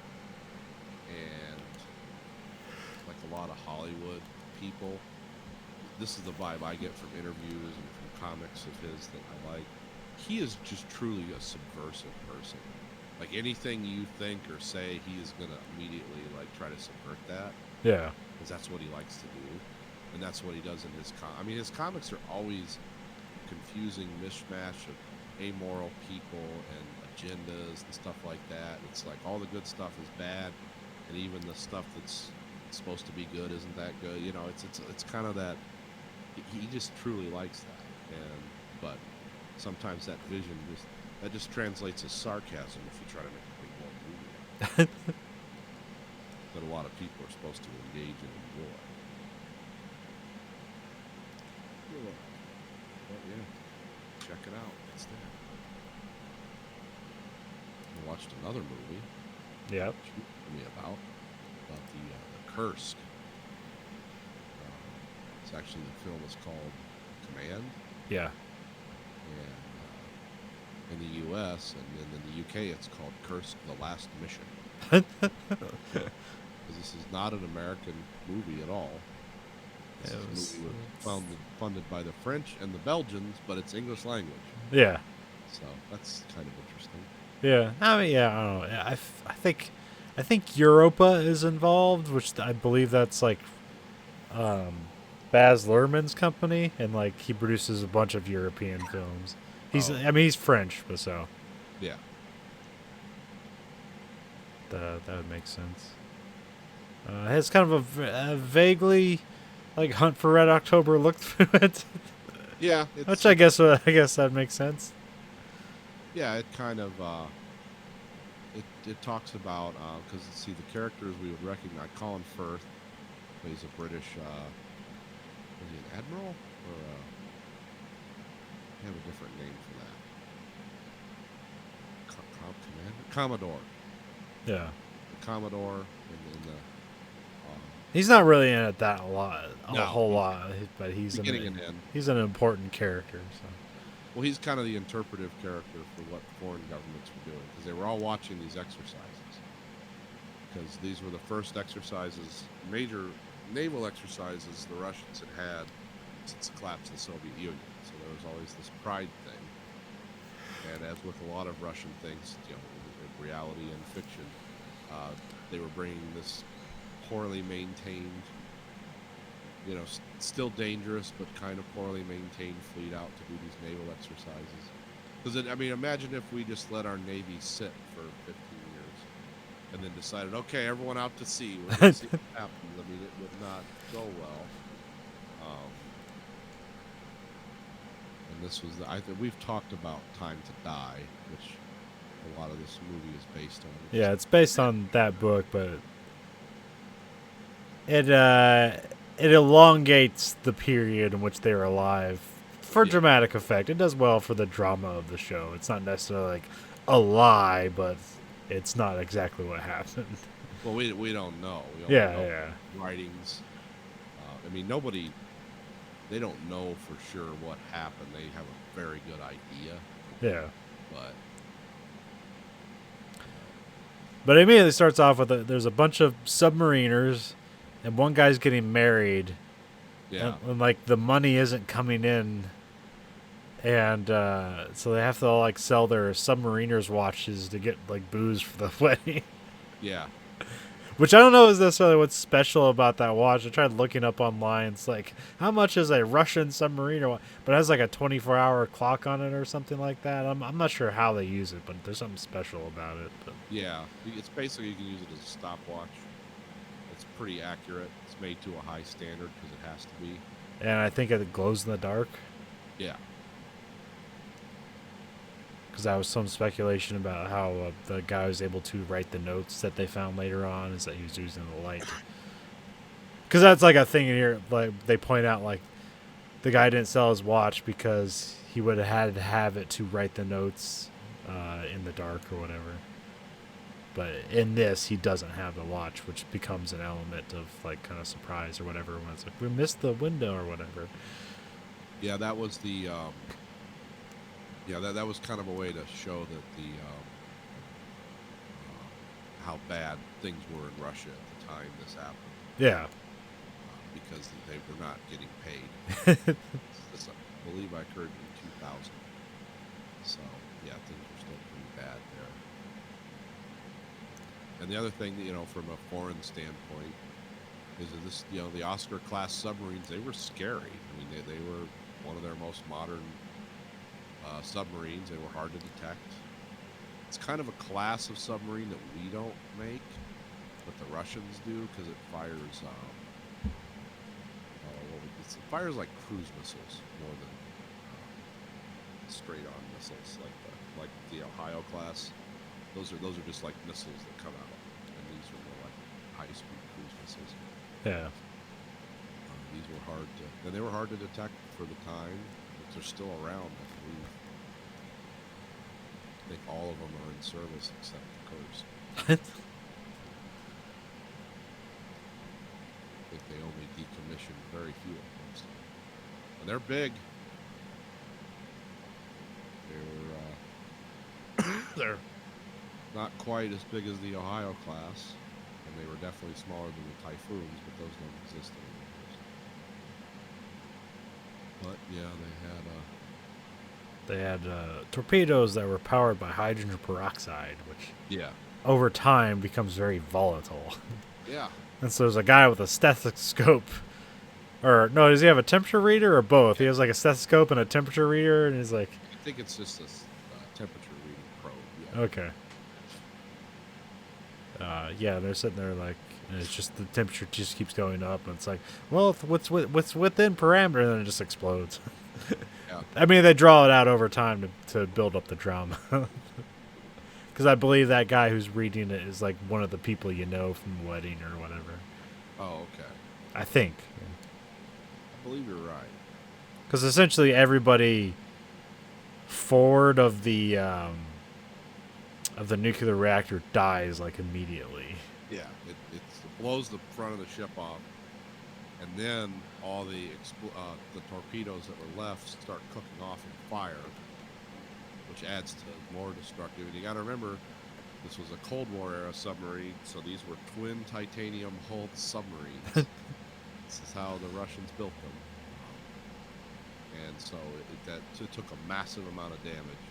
and like a lot of Hollywood people, this is the vibe I get from interviews and from comics of his that I like. He is just truly a subversive person. Like anything you think or say, he is gonna immediately like try to subvert that, Yeah. because that's what he likes to do, and that's what he does in his I mean, his comics are always confusing mishmash of amoral people and agendas and stuff like that. It's like all the good stuff is bad, and even the stuff that's supposed to be good isn't that good. It's kind of that. He just truly likes that, but sometimes that vision just translates as sarcasm if you try to make a big long movie that a lot of people are supposed to engage and enjoy. But yeah, check it out. It's there. I watched another movie Yep. that you told me about the Kursk. It's actually, the film is called Command, Yeah. and in the U.S. and then in the U.K. it's called Kursk: The Last Mission. Because this is not an American movie at all. This It is a movie funded by the French and the Belgians, but it's English language, Yeah. so that's kind of interesting. Yeah. I mean, yeah. I don't know. I think Europa is involved, which I believe that's like Baz Luhrmann's company, and like he produces a bunch of European films. He's, Oh. I mean, he's French, but so Yeah. that would make sense. It has kind of a vaguely like Hunt for Red October look to it, Yeah. which I guess that makes sense. Yeah, it kind of it talks about, because see, the characters we would recognize. Colin Firth plays a British is he an admiral, or they have a different name for that. Commander, Commodore. Yeah. The Commodore, and then the He's not really in it that a lot, a No. whole lot, but he's beginning and end. he's an important character. So. Well, he's kind of the interpretive character for what foreign governments were doing, because they were all watching these exercises. Because these were the first exercises, major naval exercises the Russians had since the collapse of the Soviet Union. So there was always this pride thing. And as with a lot of Russian things, in reality and fiction, they were bringing this poorly maintained, still dangerous but kind of poorly maintained fleet out to do these naval exercises. Because imagine if we just let our Navy sit for 15 years and then decided, okay, everyone out to sea. We're going to see what happens. It would not go well. And this was, we've talked about Time to Die, which a lot of this movie is based on. Yeah, it's based on that book, but it elongates the period in which they're alive for dramatic effect. It does well for the drama of the show. It's not necessarily like a lie, but it's not exactly what happened. Well, we don't know. We don't Yeah, know yeah. writings. They don't know for sure what happened. They have a very good idea, Yeah. but It immediately starts off with there's a bunch of submariners, and one guy's getting married. yeah, And like the money isn't coming in, and so they have to all like sell their submariners watches to get like booze for the wedding. yeah. Which I don't know is necessarily what's special about that watch. I tried looking up online. It's like, how much is a Russian submariner watch? But it has like a 24-hour clock on it or something like that. I'm not sure how they use it, but there's something special about it. But. Yeah, it's basically, you can use it as a stopwatch. It's pretty accurate. It's made to a high standard because it has to be. And I think it glows in the dark. Yeah. Because that was some speculation about how the guy was able to write the notes that they found later on, is that he was using the light. Because that's like a thing in here. Like they point out, like the guy didn't sell his watch because he would have had to have it to write the notes in the dark or whatever. But in this, he doesn't have the watch, which becomes an element of like kind of surprise or whatever. When it's like we missed the window or whatever. Yeah, that was the. That was kind of a way to show that how bad things were in Russia at the time this happened. Yeah. Because they were not getting paid. This, I believe I occurred in 2000. So yeah, things were still pretty bad there. And the other thing, from a foreign standpoint, is that this, the Oscar class submarines, they were scary. They were one of their most modern submarines. They were hard to detect. It's kind of a class of submarine that we don't make, but the Russians do, because it fires it fires like cruise missiles more than straight-on missiles like the Ohio class. Those are just like missiles that come out, and these are more like high-speed cruise missiles. Yeah. These were they were hard to detect for the time, but they're still around, I believe. I think all of them are in service except the Kursk. I think they only decommissioned very few of them. And they're big. They're not quite as big as the Ohio class, and they were definitely smaller than the Typhoons, but those don't exist anymore. But yeah, They had torpedoes that were powered by hydrogen peroxide, which yeah, over time becomes very volatile. yeah. And so there's a guy with a stethoscope. Or, no, does he have a temperature reader or both? He has like a stethoscope and a temperature reader, and he's like... I think it's just a temperature reading probe. Yeah. Okay. Yeah, they're sitting there like, and it's just the temperature just keeps going up, and it's like, well, what's within parameter, and then it just explodes. Yeah. I mean, they draw it out over time to build up the drama. Because I believe that guy who's reading it is like one of the people you know from the wedding or whatever. Oh, okay. I think. I believe you're right. Because essentially everybody forward of the nuclear reactor dies like immediately. Yeah, it blows the front of the ship off, and then all the torpedoes that were left start cooking off in fire, which adds to more destructive. And you got to remember, this was a Cold War era submarine, so these were twin titanium hulled submarines. This is how the Russians built them. and so it took a massive amount of damage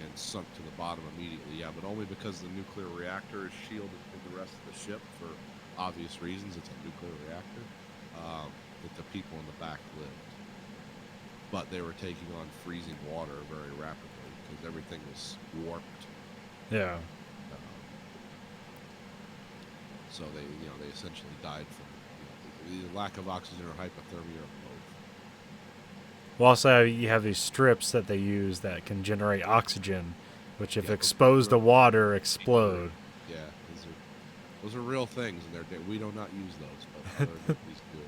and sunk to the bottom immediately. Yeah, but only because the nuclear reactor is shielded from the rest of the ship for obvious reasons. It's a nuclear reactor. That the people in the back lived, but they were taking on freezing water very rapidly because everything was warped. Yeah. So they essentially died from the lack of oxygen or hypothermia or both. Well, also you have these strips that they use that can generate oxygen, which if Yeah, exposed to water, explode. Yeah, those are real things, and we do not use those, but other countries do.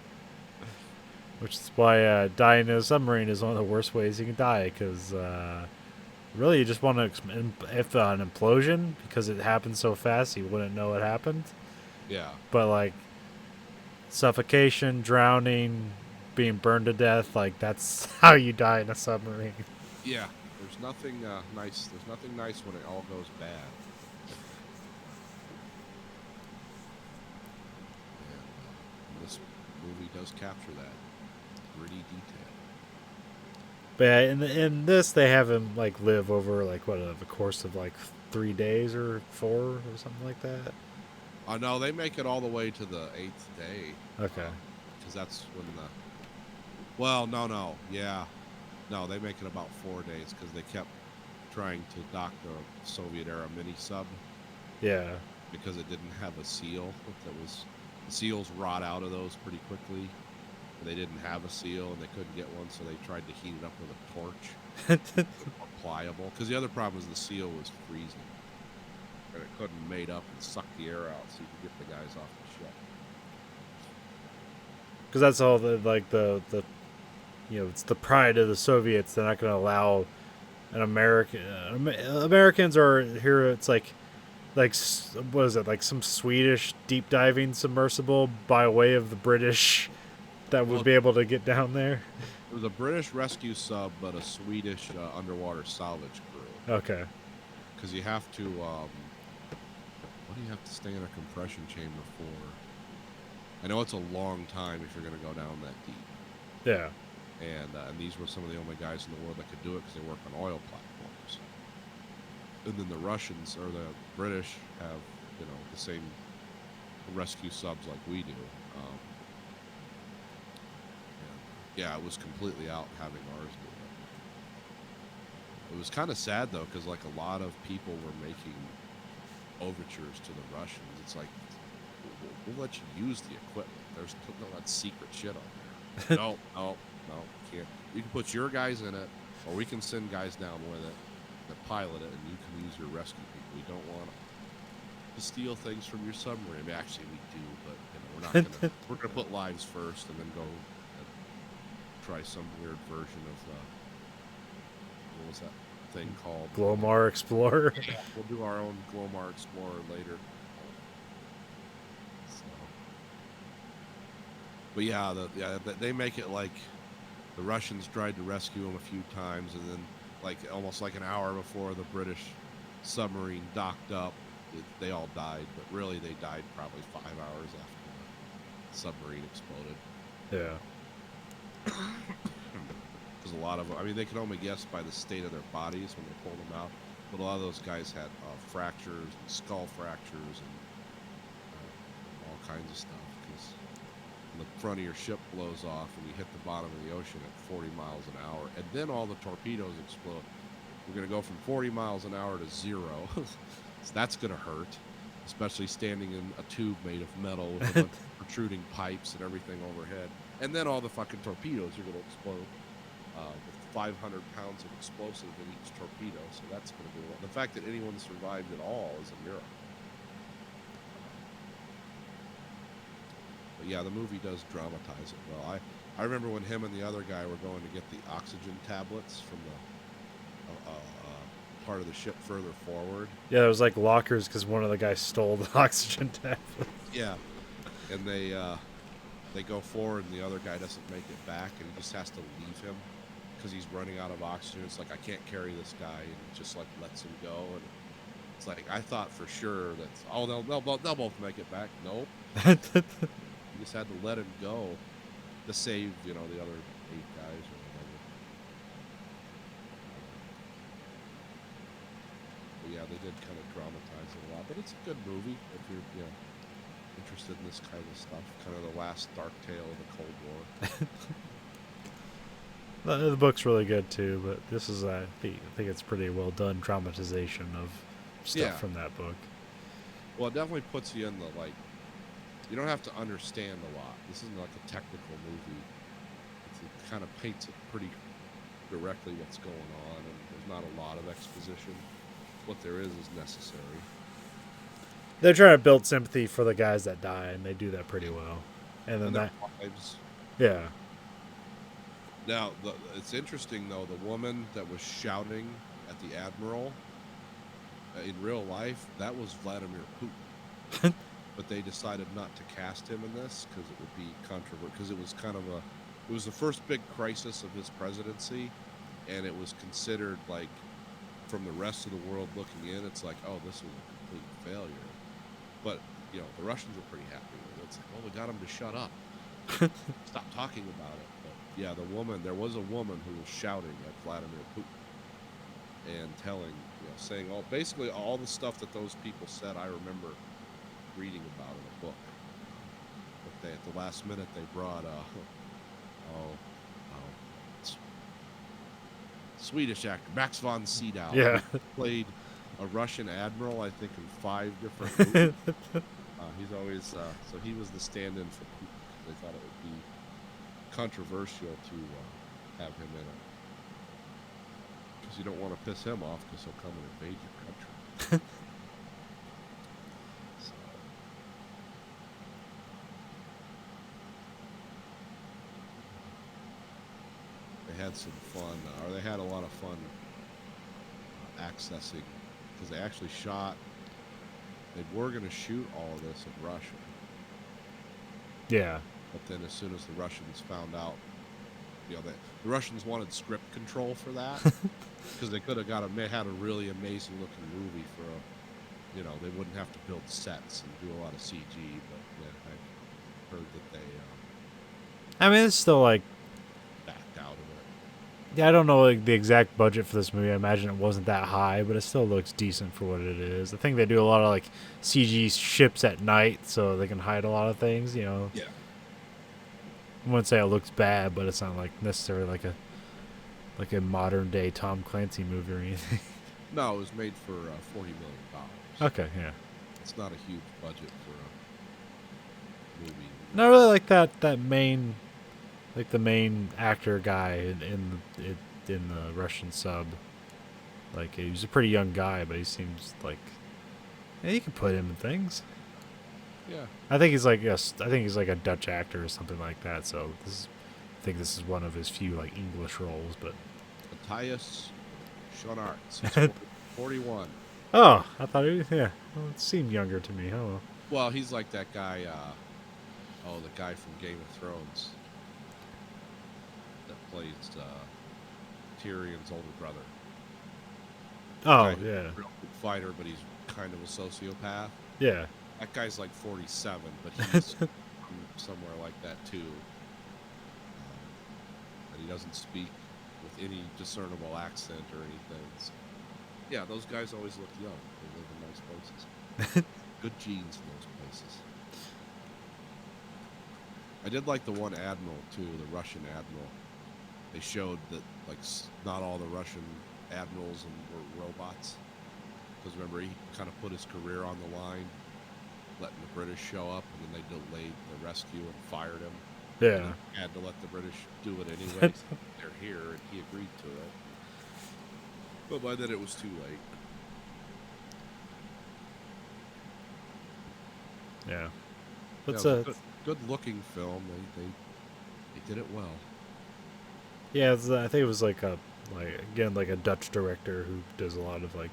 Which is why dying in a submarine is one of the worst ways you can die, because really you just want to, if an implosion, because it happens so fast, you wouldn't know it happened. Yeah, But like suffocation, drowning, being burned to death, like that's how you die in a submarine. yeah. There's nothing nice. There's nothing nice when it all goes bad. And this movie does capture that gritty detail. But yeah, in this they have him like live over like what the course of like 3 days or 4 or something like that. No, they make it all the way to the 8th day. Okay. Because that's when the. Well, no, yeah, no, they make it about 4 days because they kept trying to dock the Soviet era mini sub Yeah. because it didn't have a seal. The seals rot out of those pretty quickly. They didn't have a seal and they couldn't get one, so they tried to heat it up with a torch. More pliable. Because the other problem is the seal was freezing. And it couldn't mate up and suck the air out so you could get the guys off the ship. Because that's all the it's the pride of the Soviets. They're not going to allow an American. Americans are here. It's like what is it? Like some Swedish deep diving submersible by way of the British that would be able to get down there. It was a British rescue sub, but a Swedish underwater salvage crew. Okay. Because you have to. What do you have to stay in a compression chamber for? I know it's a long time if you're going to go down that deep. Yeah. And these were some of the only guys in the world that could do it because they work on oil platforms. And then the Russians or the British have, the same rescue subs like we do. Yeah, it was completely out having ours do it. It was kind of sad though, because like a lot of people were making overtures to the Russians. It's like, we'll let you use the equipment. There's no that secret shit on there. No, can't. You can put your guys in it, or we can send guys down with it that pilot it, and you can use your rescue people. We don't want to steal things from your submarine. I mean, actually, we do, but we're not gonna. We're gonna put lives first, and then go and try some weird version of what was that thing called? Glomar Explorer. We'll do our own Glomar Explorer later. So, but yeah, they make it like the Russians tried to rescue them a few times, and then like almost like an hour before the British submarine docked up, they all died. But really, they died probably 5 hours after the submarine exploded. Yeah. Because a lot of them, I mean, they could only guess by the state of their bodies when they pulled them out. But a lot of those guys had fractures, and skull fractures, and all kinds of stuff. Because the front of your ship blows off and you hit the bottom of the ocean at 40 miles an hour, and then all the torpedoes explode. We're going to go from 40 miles an hour to 0. So that's going to hurt, especially standing in a tube made of metal with a bunch of protruding pipes and everything overhead. And then all the fucking torpedoes are going to explode with 500 pounds of explosive in each torpedo. So that's going to be the fact that anyone survived at all is a miracle. But yeah, the movie does dramatize it well. I remember when him and the other guy were going to get the oxygen tablets from the part of the ship further forward. Yeah, it was like lockers because one of the guys stole the oxygen tablet. Yeah, and they go forward and the other guy doesn't make it back, and he just has to leave him because he's running out of oxygen. It's like, I can't carry this guy, and he just like lets him go. And it's like, I thought for sure that they'll both make it back. Nope. You just had to let him go to save the other 8 guys or whatever. yeah, they did kind of dramatize it a lot, but it's a good movie if you're, interested in this kind of stuff. Kind of the last dark tale of the Cold War. The book's really good too, but this is I think it's pretty well done dramatization of stuff Yeah. from that book. Well, it definitely puts you in the, like, you don't have to understand a lot. This isn't like a technical movie. It kind of paints it pretty directly what's going on, and there's not a lot of exposition. What there is necessary. They're trying to build sympathy for the guys that die, and they do that pretty well. And then And that, their lives. yeah, Now, it's interesting, though, the woman that was shouting at the Admiral, in real life, that was Vladimir Putin. But they decided not to cast him in this because it would be controversial, because it was kind of it was the first big crisis of his presidency, and it was considered, like, from the rest of the world looking in, it's like, oh, this was a complete failure. But, the Russians were pretty happy with it. It's like, well, we got him to shut up. Stop talking about it. But, yeah, there was a woman who was shouting at Vladimir Putin and saying basically all the stuff that those people said. I remember reading about in a book. But at the last minute, they brought, Swedish actor Max von Sydow. Yeah. Who played a Russian admiral, I think, in 5 different movies. He's always so he was the stand-in for Putin. They thought it would be controversial to have him in it, because you don't want to piss him off, because he'll come and invade your country. So, they had some fun, or they had a lot of fun accessing, because they actually shot. They were going to shoot all of this in Russia, yeah, but then as soon as the Russians found out, the Russians wanted script control for that, because they could have had a really amazing looking movie for they wouldn't have to build sets and do a lot of CG. But yeah, I heard that they I mean, it's still like, backed out of it. yeah, I don't know like the exact budget for this movie. I imagine it wasn't that high, but it still looks decent for what it is. I think they do a lot of like CG ships at night, so they can hide a lot of things. Yeah. I wouldn't say it looks bad, but it's not like necessarily like a modern day Tom Clancy movie or anything. No, it was made for $40 million. Okay, yeah. It's not a huge budget for a movie. Not really like that main, like the main actor guy in the Russian sub. Like he's a pretty young guy, but he seems like, yeah, you can put him in things. Yeah. I think he's like a Dutch actor or something like that. So I think this is one of his few like English roles. But Matthias Schoenaerts, 41. oh, I thought he was, yeah. Well, it seemed younger to me. Oh, Well, he's like that guy. The guy from Game of Thrones that plays Tyrion's older brother. oh Guy who's yeah, a real good fighter, but he's kind of a sociopath. yeah. That guy's like 47, but he's from somewhere like that too. And he doesn't speak with any discernible accent or anything. So, yeah, those guys always look young. They live in nice places. Good genes in those places. I did like the one admiral too, the Russian admiral. They showed that like not all the Russian admirals were robots. Because remember, he kind of put his career on the line, letting the British show up, and then they delayed the rescue and fired him. Yeah. And he had to let the British do it anyway. So they're here, and he agreed to it. But by then it was too late. Yeah. Yeah, It's it was a good looking film. They did it well. yeah. I think it was like a Dutch director who does a lot of like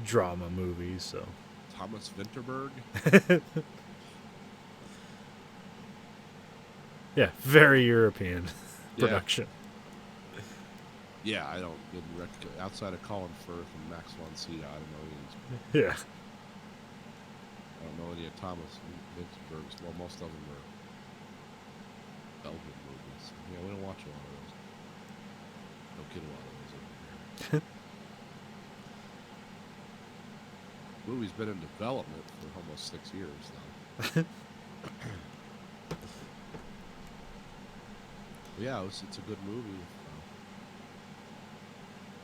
drama movies. So Thomas Vinterberg. yeah, very European Yeah. production. Yeah, didn't recognize outside of Colin Firth and Max von Sydow. I don't know Yeah. I don't know any of Thomas Vinterberg's. Well, most of them are Belgian movies. Yeah, we don't watch a lot of those. Don't get a lot of those over here. Movie's been in development for almost 6 years now. Yeah, it's a good movie.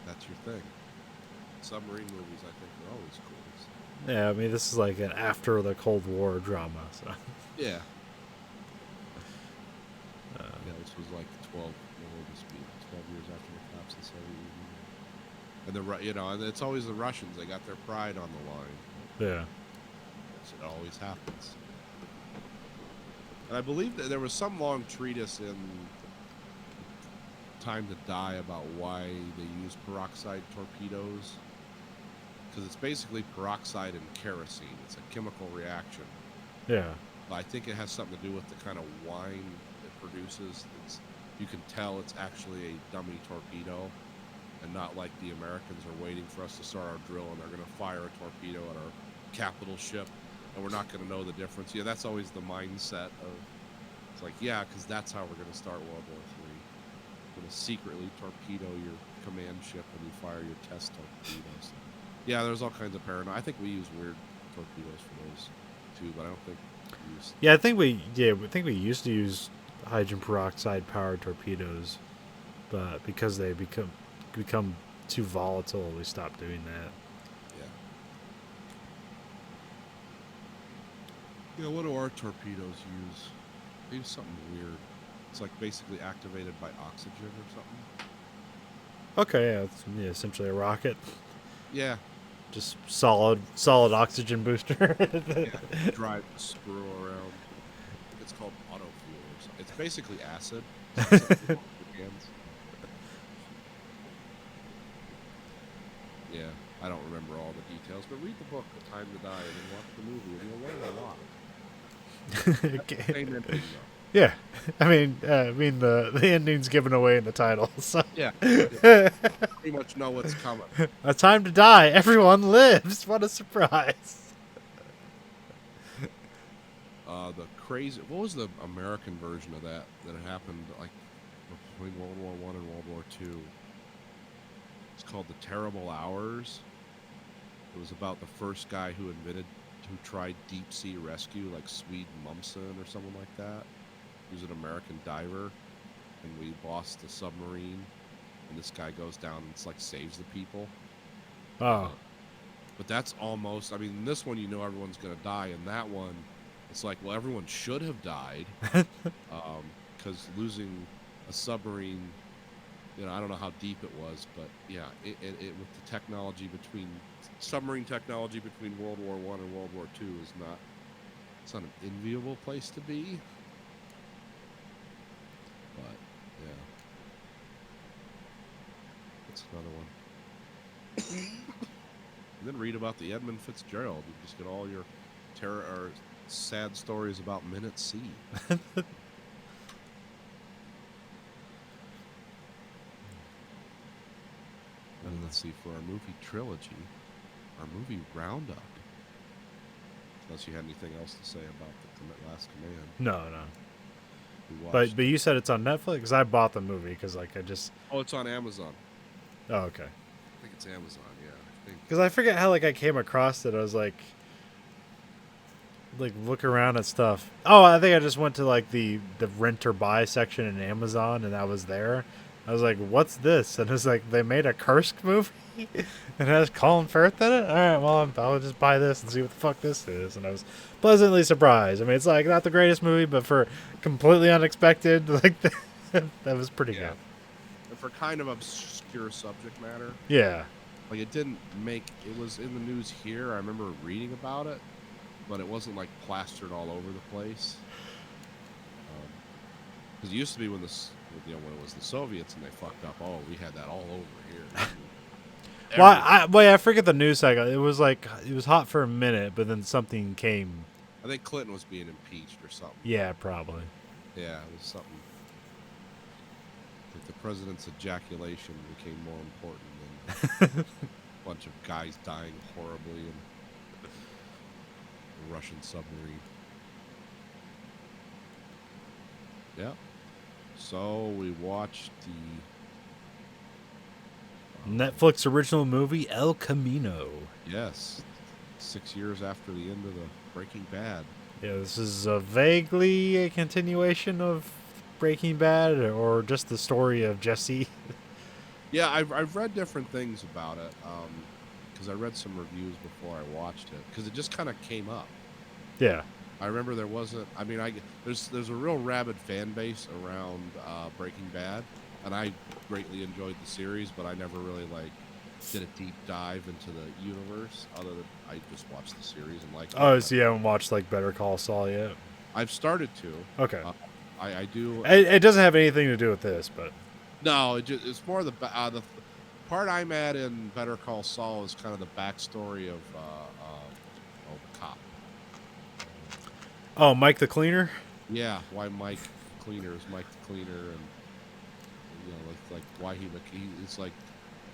That's your thing. Submarine movies, I think, are always cool. Yeah, I mean, this is like an after the Cold War drama, so. Yeah. Yeah, this was like 12. What would this be? 12 years after the collapse of the Soviet Union. And and it's always the Russians. They got their pride on the line. Yeah. It always happens. And I believe that there was some long treatise in Time to Die about why they use peroxide torpedoes. Because it's basically peroxide and kerosene. It's a chemical reaction. Yeah. But I think it has something to do with the kind of wine it produces. You can tell it's actually a dummy torpedo, and not like the Americans are waiting for us to start our drill and they're going to fire a torpedo at our capital ship, and we're not going to know the difference. Yeah, that's always the mindset of, it's like, yeah, because that's how we're going to start World War III. We're going to secretly torpedo your command ship when you fire your test torpedoes. Yeah, there's all kinds of paranoia. I think we use weird torpedoes for those too, but I don't think we use. Yeah, I think we used to use hydrogen peroxide powered torpedoes, but because they become too volatile, we stopped doing that. Yeah, what do our torpedoes use? They use something weird. It's like basically activated by oxygen or something. Okay, yeah, it's essentially a rocket, Yeah. just solid oxygen booster. Yeah. Drive the screw around. It's called auto fuel or something. It's basically acid. Yeah, I don't remember all the details, but read the book, The Time to Die, and then watch the movie, and you'll learn a lot. Okay. Same ending, though. Yeah, I mean the ending's given away in the title. So Yeah. Pretty much know what's coming. A Time to Die. Everyone lives. What a surprise. The crazy. What was the American version of that happened like between World War I and World War II? It's called The Terrible Hours. It was about the first guy who tried deep sea rescue, like Swede Mumsen or someone like that. He was an American diver, and we lost the submarine, and this guy goes down and it's like saves the people. Oh, But that's almost, I mean, in this one, everyone's going to die. And that one, it's like, well, everyone should have died. Because losing a submarine, I don't know how deep it was, but yeah, it with the technology submarine technology between World War I and World War II it's not an enviable place to be. But, yeah. That's another one. And then read about the Edmund Fitzgerald. You just get all your terror or sad stories about men at sea. And let's see, for our movie trilogy, our movie roundup. Unless you had anything else to say about the Last Command. no. We watched. But you said it's on Netflix? Because I bought the movie because Oh, it's on Amazon. Oh, okay. I think it's Amazon, yeah. I think. Because I forget how I came across it. I was like look around at stuff. Oh, I think I just went to the rent or buy section in Amazon, and that was there. I was like, "What's this?" And it's like they made a Kursk movie, and it has Colin Firth in it. All right, well, I'll just buy this and see what the fuck this is. And I was pleasantly surprised. I mean, it's like not the greatest movie, but for completely unexpected, that was pretty good. And for kind of obscure subject matter. Yeah. Like it was in the news here. I remember reading about it, but it wasn't like plastered all over the place. Because it used to be when it was the Soviets and they fucked up. Oh, we had that all over here. Well, I forget the news cycle. It was hot for a minute, but then something came. I think Clinton was being impeached or something. Yeah, probably. Yeah, it was something. Like the president's ejaculation became more important than a bunch of guys dying horribly in a Russian submarine. Yeah. So we watched the Netflix original movie El Camino. Yes. 6 years after the end of the Breaking Bad. Yeah, this is vaguely a continuation of Breaking Bad, or just the story of Jesse. Yeah, I've read different things about it. Because I read some reviews before I watched it. Because it just kind of came up. Yeah. I remember there wasn't. I mean, there's a real rabid fan base around Breaking Bad, and I greatly enjoyed the series, but I never really like did a deep dive into the universe. Other than I just watched the series and liked it. Oh, so you haven't watched like Better Call Saul yet? I've started to. Okay. I do. It doesn't have anything to do with this, but No, it's more the part I'm at in Better Call Saul is kind of the backstory of the cop. oh, Mike the Cleaner. Yeah, why Mike Cleaner is Mike the Cleaner, and it's like why it's like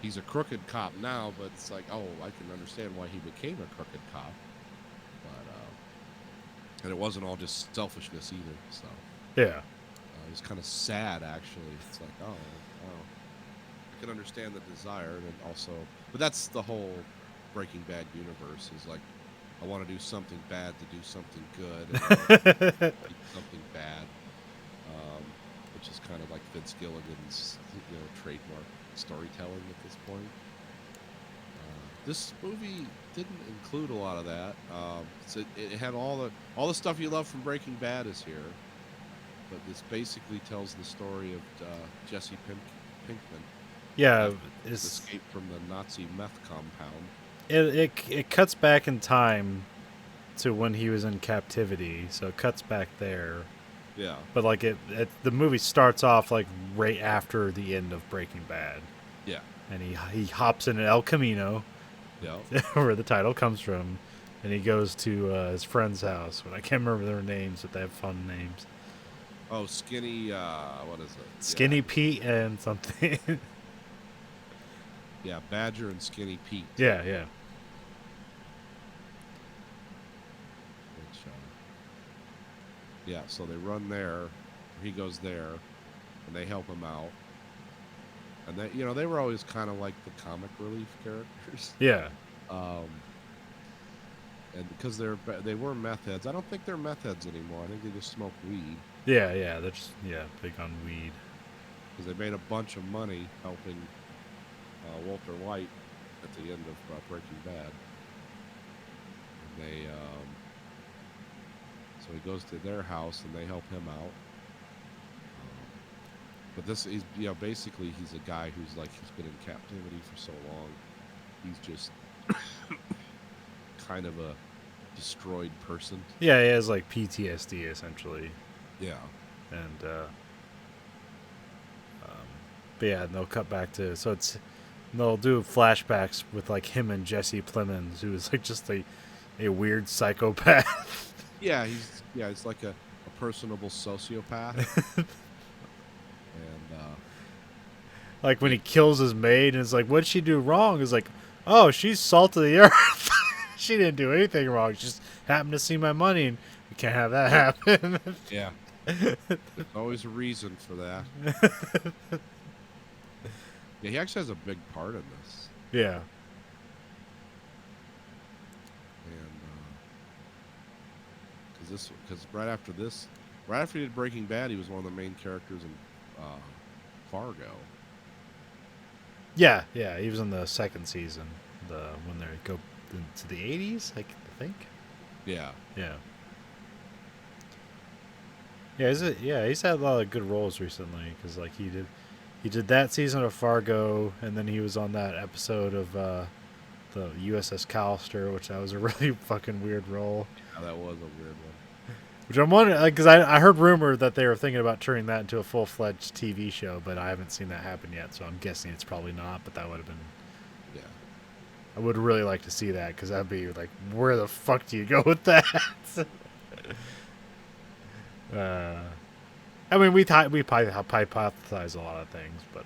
he's a crooked cop now, but it's like, oh, I can understand why he became a crooked cop, but and it wasn't all just selfishness either. So Yeah. it was kind of sad actually. It's like, oh, I can understand the desire, and also, but that's the whole Breaking Bad universe is like, I want to do something bad to do something good, and do something bad, which is kind of like Vince Gilligan's trademark storytelling at this point. This movie didn't include a lot of that. So it had all the stuff you love from Breaking Bad is here, but this basically tells the story of Jesse Pinkman. Yeah. His It's escape from the Nazi meth compound. it cuts back in time to when he was in captivity, so it cuts back there. Yeah, But like the movie starts off like right after the end of Breaking Bad, yeah, and he hops in El Camino, yeah. where the title comes from, and he goes to his friend's house. But I can't remember their names, but they have fun names. Oh, Skinny. What is it? Skinny Pete and something. Yeah, Badger and Skinny Pete. yeah. Which, yeah, so they run there. He goes there, and they help him out. And they were always kind of like the comic relief characters. Yeah. And because they were meth heads. I don't think they're meth heads anymore. I think they just smoke weed. Yeah. They're just big on weed. Because they made a bunch of money helping Walter White at the end of Breaking Bad. And they, so he goes to their house and they help him out. But he's basically he's a guy who's like he's been in captivity for so long. He's just kind of a destroyed person. Yeah, he has like PTSD essentially, Yeah. and but yeah, and they'll cut back to they'll do flashbacks with like him and Jesse Plemons, who is like just a weird psychopath. Yeah, he's like a personable sociopath. And Like when he kills his maid, and it's like, what'd she do wrong? It's like, oh, she's salt of the earth. She didn't do anything wrong. She just happened to see my money, and we can't have that happen. yeah, there's always a reason for that. Yeah, he actually has a big part in this. Yeah. And because right after he did Breaking Bad, he was one of the main characters in Fargo. Yeah, he was in the second season, when they go into the 80s, I think. Yeah. Yeah. He's had a lot of good roles recently, because like he did that season of Fargo, and then he was on that episode of the USS Callister, which that was a really fucking weird role. Yeah, that was a weird one. Which I'm wondering, because I heard rumor that they were thinking about turning that into a full-fledged TV show, but I haven't seen that happen yet, so I'm guessing it's probably not, but that would have been... Yeah. I would really like to see that, because that'd be like, where the fuck do you go with that? I mean, we probably hypothesize a lot of things, but...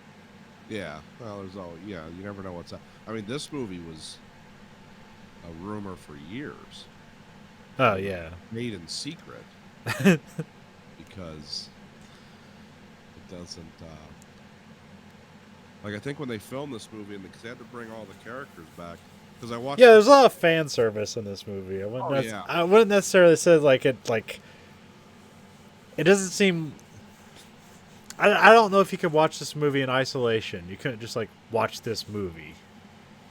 Yeah. Well, you never know what's up. I mean, this movie was a rumor for years. Oh, yeah. Made in secret. Because it doesn't... like, I think when they filmed this movie, and because they had to bring all the characters back, because I watched. Yeah, there's a lot of fan service in this movie. Yeah. I wouldn't necessarily say like it like. It doesn't seem. I don't know if you could watch this movie in isolation. You couldn't just like watch this movie.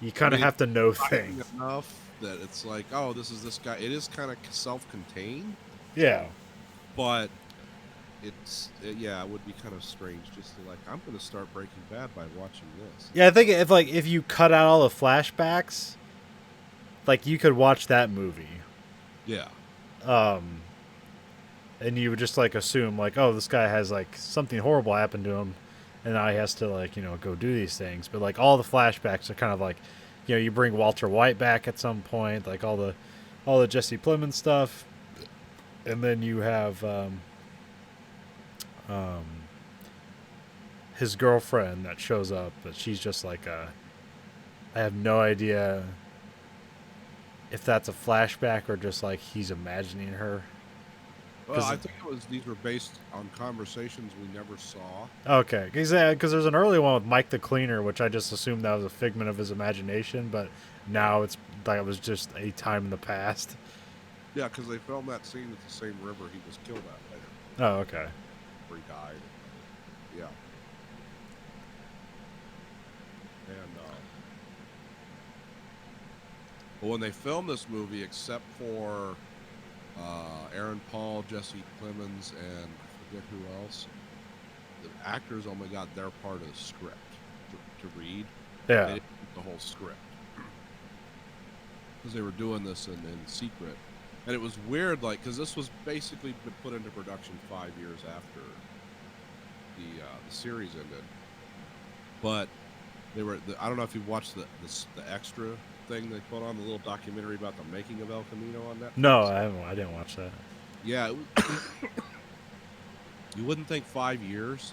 You kind of mean, have to know exciting things. enough that it's like, oh, this is this guy. It is kind of self-contained, Yeah. but yeah, it would be kind of strange just to like, I'm going to start Breaking Bad by watching this. Yeah, I think if you cut out all the flashbacks, like you could watch that movie. Yeah. And you would just like assume like, oh, this guy has like something horrible happened to him, and now he has to like go do these things. But like all the flashbacks are kind of like, you bring Walter White back at some point, like all the Jesse Plemons stuff, and then you have his girlfriend that shows up, but she's just like I have no idea if that's a flashback or just like he's imagining her. Well, I think these were based on conversations we never saw. Okay, because there's an early one with Mike the Cleaner, which I just assumed that was a figment of his imagination, but now it's like it was just a time in the past. Yeah, because they filmed that scene at the same river he was killed at later, Oh, okay. where he died. Yeah. And but when they filmed this movie, except for Aaron Paul, Jesse Plemons, and I forget who else, the actors only got their part of the script to read. They Yeah. didn't read the whole script because they were doing this in secret. And it was weird, like, because this was basically been put into production 5 years after the series ended. But they were, I don't know if you watched the extra thing they put on, the little documentary about the making of El Camino on Netflix. No, I haven't. I didn't watch that. Yeah, you wouldn't think 5 years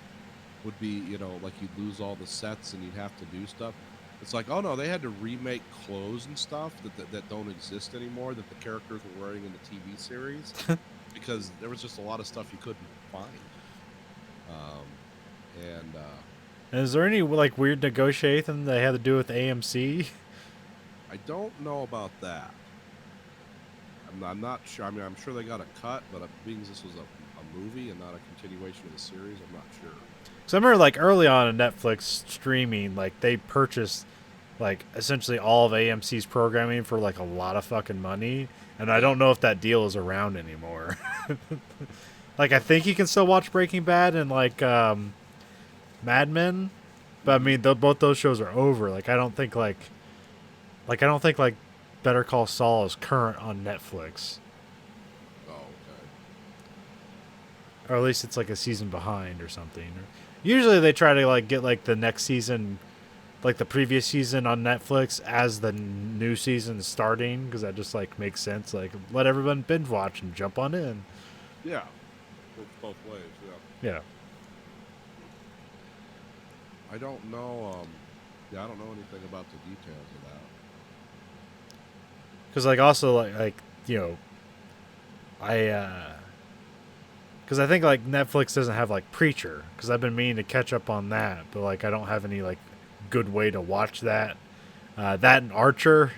would be, like you'd lose all the sets and you'd have to do stuff. It's like, oh no, they had to remake clothes and stuff that don't exist anymore that the characters were wearing in the TV series because there was just a lot of stuff you couldn't find. And is there any like weird negotiating they had to do with AMC? I don't know about that. I'm not sure. I mean, I'm sure they got a cut, but being this was a movie and not a continuation of the series, I'm not sure. Because I remember like early on in Netflix streaming, like they purchased like essentially all of AMC's programming for like a lot of fucking money, and I don't know if that deal is around anymore. Like I think you can still watch Breaking Bad and like Mad Men, but I mean both those shows are over. Like I don't think like Better Call Saul is current on Netflix, Oh, okay. or at least it's like a season behind or something. Usually they try to like get like the next season, like the previous season on Netflix as the new season starting, because that just like makes sense. Like let everyone binge watch and jump on in. Yeah, works both ways. Yeah. Yeah. I don't know. I don't know anything about the details of that. Because like also because I think like Netflix doesn't have like Preacher, because I've been meaning to catch up on that, but like I don't have any like good way to watch that. That and Archer,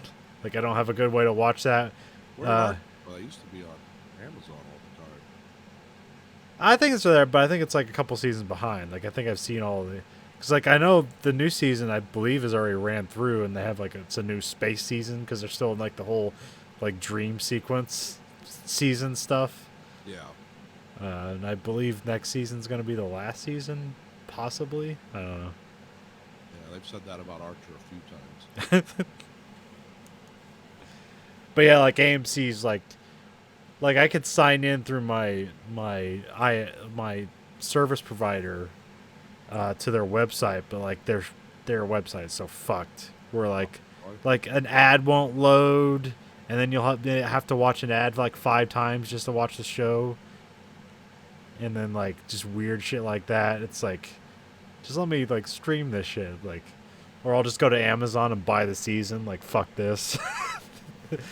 like I don't have a good way to watch that. Well, it used to be on Amazon all the time. I think it's there, but I think it's like a couple seasons behind. Like I think I've seen all of the, because like I know the new season I believe is already ran through, and they have like it's a new space season because they're still in like the whole like dream sequence season stuff. Yeah. And I believe next season's going to be the last season, possibly. I don't know. Yeah, they've said that about Archer a few times. But yeah, like AMC's like I could sign in through my service provider to their website, but like their website is so fucked. Where like an ad won't load, and then you'll have to watch an ad like 5 times just to watch the show. And then like just weird shit like that. It's like, just let me like stream this shit, like, or I'll just go to Amazon and buy the season. Like fuck this.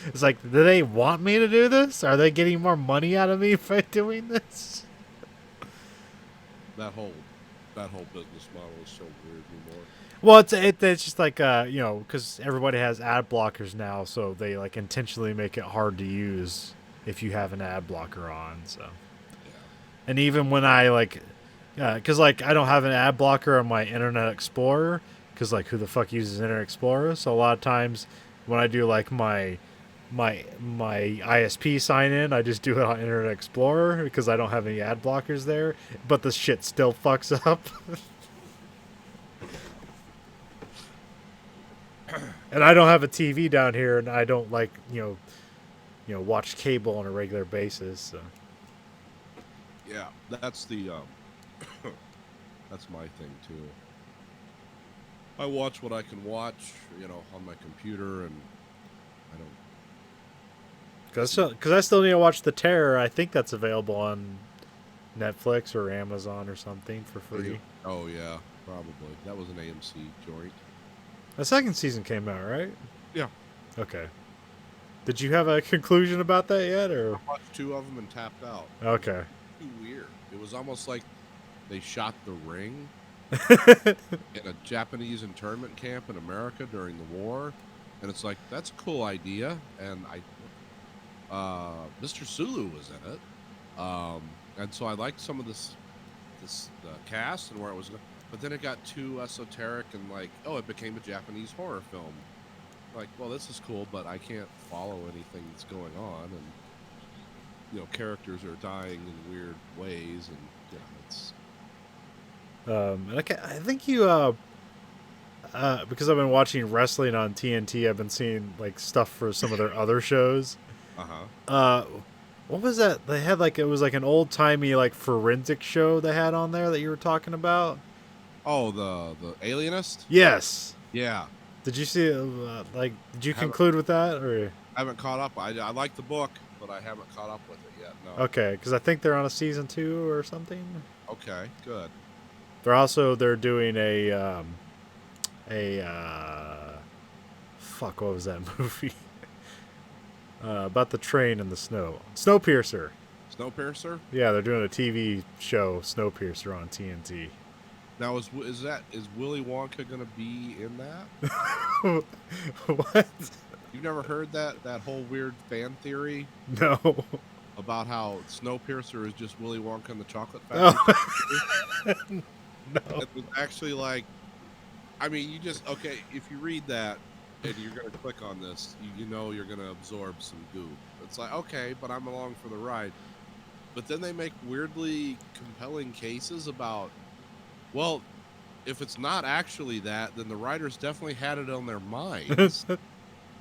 It's like, do they want me to do this? Are they getting more money out of me by doing this? That whole That whole business model is so weird anymore. Well, it's just like you know, because everybody has ad blockers now, so they like intentionally make it hard to use if you have an ad blocker on. So, Yeah. and even when I like, because like I don't have an ad blocker on my Internet Explorer, because like who the fuck uses Internet Explorer? So a lot of times when I do like my ISP sign in, I just do it on Internet Explorer because I don't have any ad blockers there, but the shit still fucks up. And I don't have a TV down here, and I don't like watch cable on a regular basis. So. Yeah, that's the that's my thing too. I watch what I can watch, on my computer, and I don't. Because I still need to watch The Terror. I think that's available on Netflix or Amazon or something for free. Oh yeah, probably. That was an AMC joint. The second season came out, right? Yeah. Okay. Did you have a conclusion about that yet, or? I watched 2 of them and tapped out. Okay. Too weird. It was almost like they shot The Ring in a Japanese internment camp in America during the war, and it's like that's a cool idea. And Mr. Sulu was in it, and so I liked some of this cast and where it was. But then it got too esoteric and it became a Japanese horror film. Like, well, this is cool, but I can't follow anything that's going on, and characters are dying in weird ways, and it's. And I think you because I've been watching wrestling on TNT, I've been seeing like stuff for some of their other shows. What was that? They had it was like an old timey like forensic show they had on there that you were talking about. Oh, the Alienist? Yes. Yeah. Did you see did you conclude with that, or? I haven't caught up. I like the book, but I haven't caught up with it yet. No. Okay, because I think they're on a season 2 or something. Okay, good. They're doing fuck, what was that movie? About the train in the snow. Snowpiercer. Snowpiercer? Yeah, they're doing a TV show, Snowpiercer, on TNT. Now is Willy Wonka gonna be in that? What? You've never heard that whole weird fan theory No. about how Snowpiercer is just Willy Wonka and the Chocolate Factory? No. It was actually you just if you read that and you're gonna click on this, you're gonna absorb some goop. It's like, okay, but I'm along for the ride. But then they make weirdly compelling cases about, well, if it's not actually that, then the writers definitely had it on their minds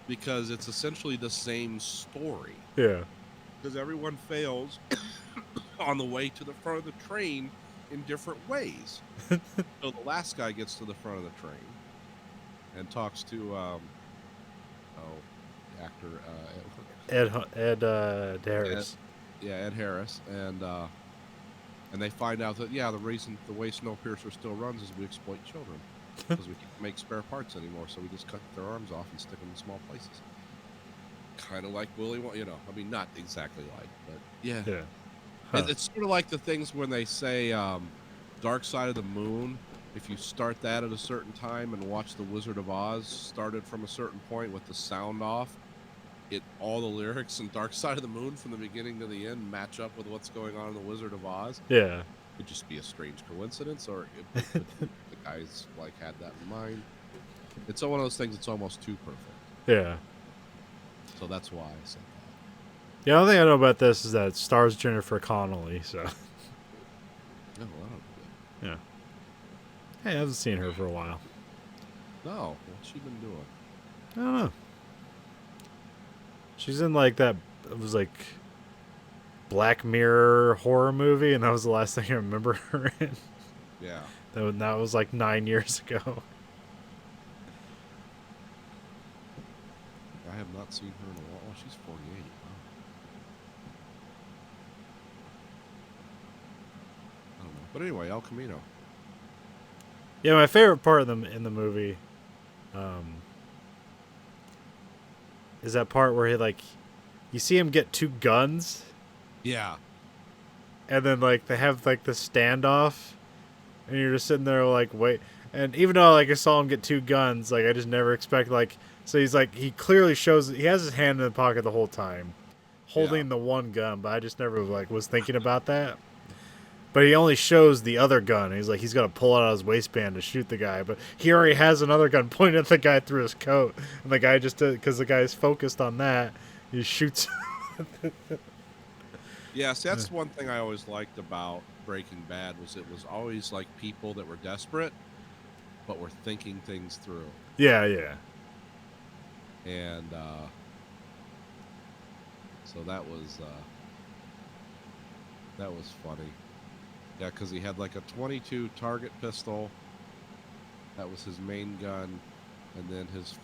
because it's essentially the same story. Yeah. Because everyone fails on the way to the front of the train in different ways. So the last guy gets to the front of the train and talks to actor Ed Harris. Ed Harris, and they find out that the way Snowpiercer still runs is we exploit children because we can't make spare parts anymore, so we just cut their arms off and stick them in small places. Kind of like Willy Wonka, not exactly like, but yeah. Yeah. Huh. It's sort of like the things when they say Dark Side of the Moon. If you start that at a certain time and watch The Wizard of Oz started from a certain point with the sound off, all the lyrics in Dark Side of the Moon from the beginning to the end match up with what's going on in The Wizard of Oz. Yeah. Could just be a strange coincidence, or the guys had that in mind. It's one of those things that's almost too perfect. Yeah. So that's why I said that. Yeah, the only thing I know about this is that it stars Jennifer Connelly, so. No, that'll be good. Yeah. Hey, I haven't seen her for a while. No, what's she been doing? I don't know. She's in that, it was Black Mirror horror movie, and that was the last thing I remember her in. Yeah. That was 9 years ago. I have not seen her in a while. Oh, she's 48. Wow. I don't know. But anyway, El Camino. Yeah, my favorite part of them in the movie is that part where he you see him get 2 guns, Yeah. and then they have the standoff, and you're just sitting there like, wait. And even though like I saw him get 2 guns, like I just never expect like. So he's like, he clearly shows he has his hand in the pocket the whole time, holding the one gun. But I just never like was thinking about that. But he only shows the other gun. He's like, he's gonna pull it out of his waistband to shoot the guy, but he already has another gun pointed at the guy through his coat, and the guy just because the guy's focused on that, he shoots. Yeah, see, that's one thing I always liked about Breaking Bad was it was always like people that were desperate, but were thinking things through. Yeah, yeah. And so that was funny. Yeah, because he had like a 22 target pistol. That was his main gun, and then his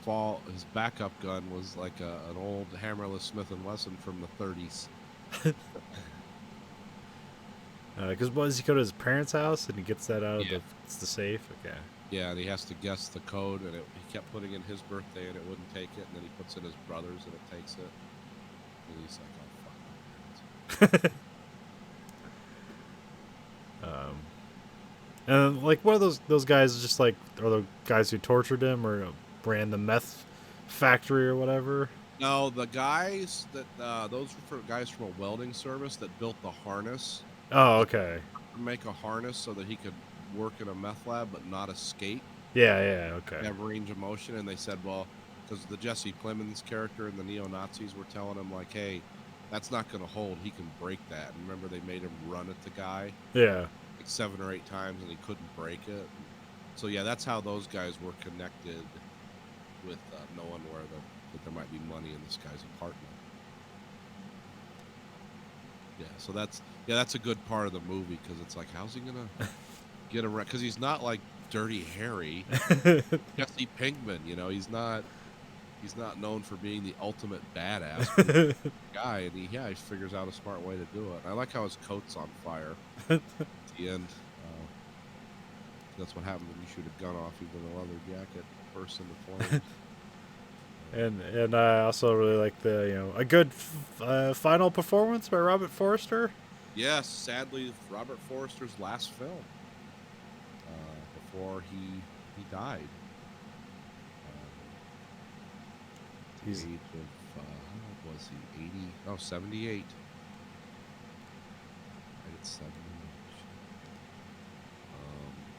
backup gun was like an old hammerless Smith and Wesson from the 30s. Because what does he go to his parents' house and he gets that out of Yeah. the safe? Okay. Yeah, and he has to guess the code, and he kept putting in his birthday, and it wouldn't take it, and then he puts in his brother's, and it takes it. And he's like, "Oh fuck my parents." And like, what are those guys? Just like, are the guys who tortured him or ran the meth factory or whatever? No, the guys that those were for guys from a welding service that built the harness Oh, okay. to make a harness so that he could work in a meth lab but not escape, Yeah, yeah, okay. have range of motion. And they said, well, because the Jesse Plemons character and the neo-Nazis were telling him like, hey, that's not going to hold. He can break that. And remember, they made him run at the guy Yeah. like 7 or 8 times, and he couldn't break it. So yeah, that's how those guys were connected with knowing that there might be money in this guy's apartment. Yeah, so that's a good part of the movie because it's like, how's he gonna get around? Because he's not like Dirty Harry, Jesse Pinkman. You know, he's not known for being the ultimate badass guy, and he figures out a smart way to do it. I like how his coat's on fire at the end. That's what happens when you shoot a gun off, even a leather jacket bursts into flames. And I also really like a good final performance by Robert Forster. Yes, sadly, Robert Forster's last film before he died. At the He's- age of what was he? 80? Oh, 78. Right at 78.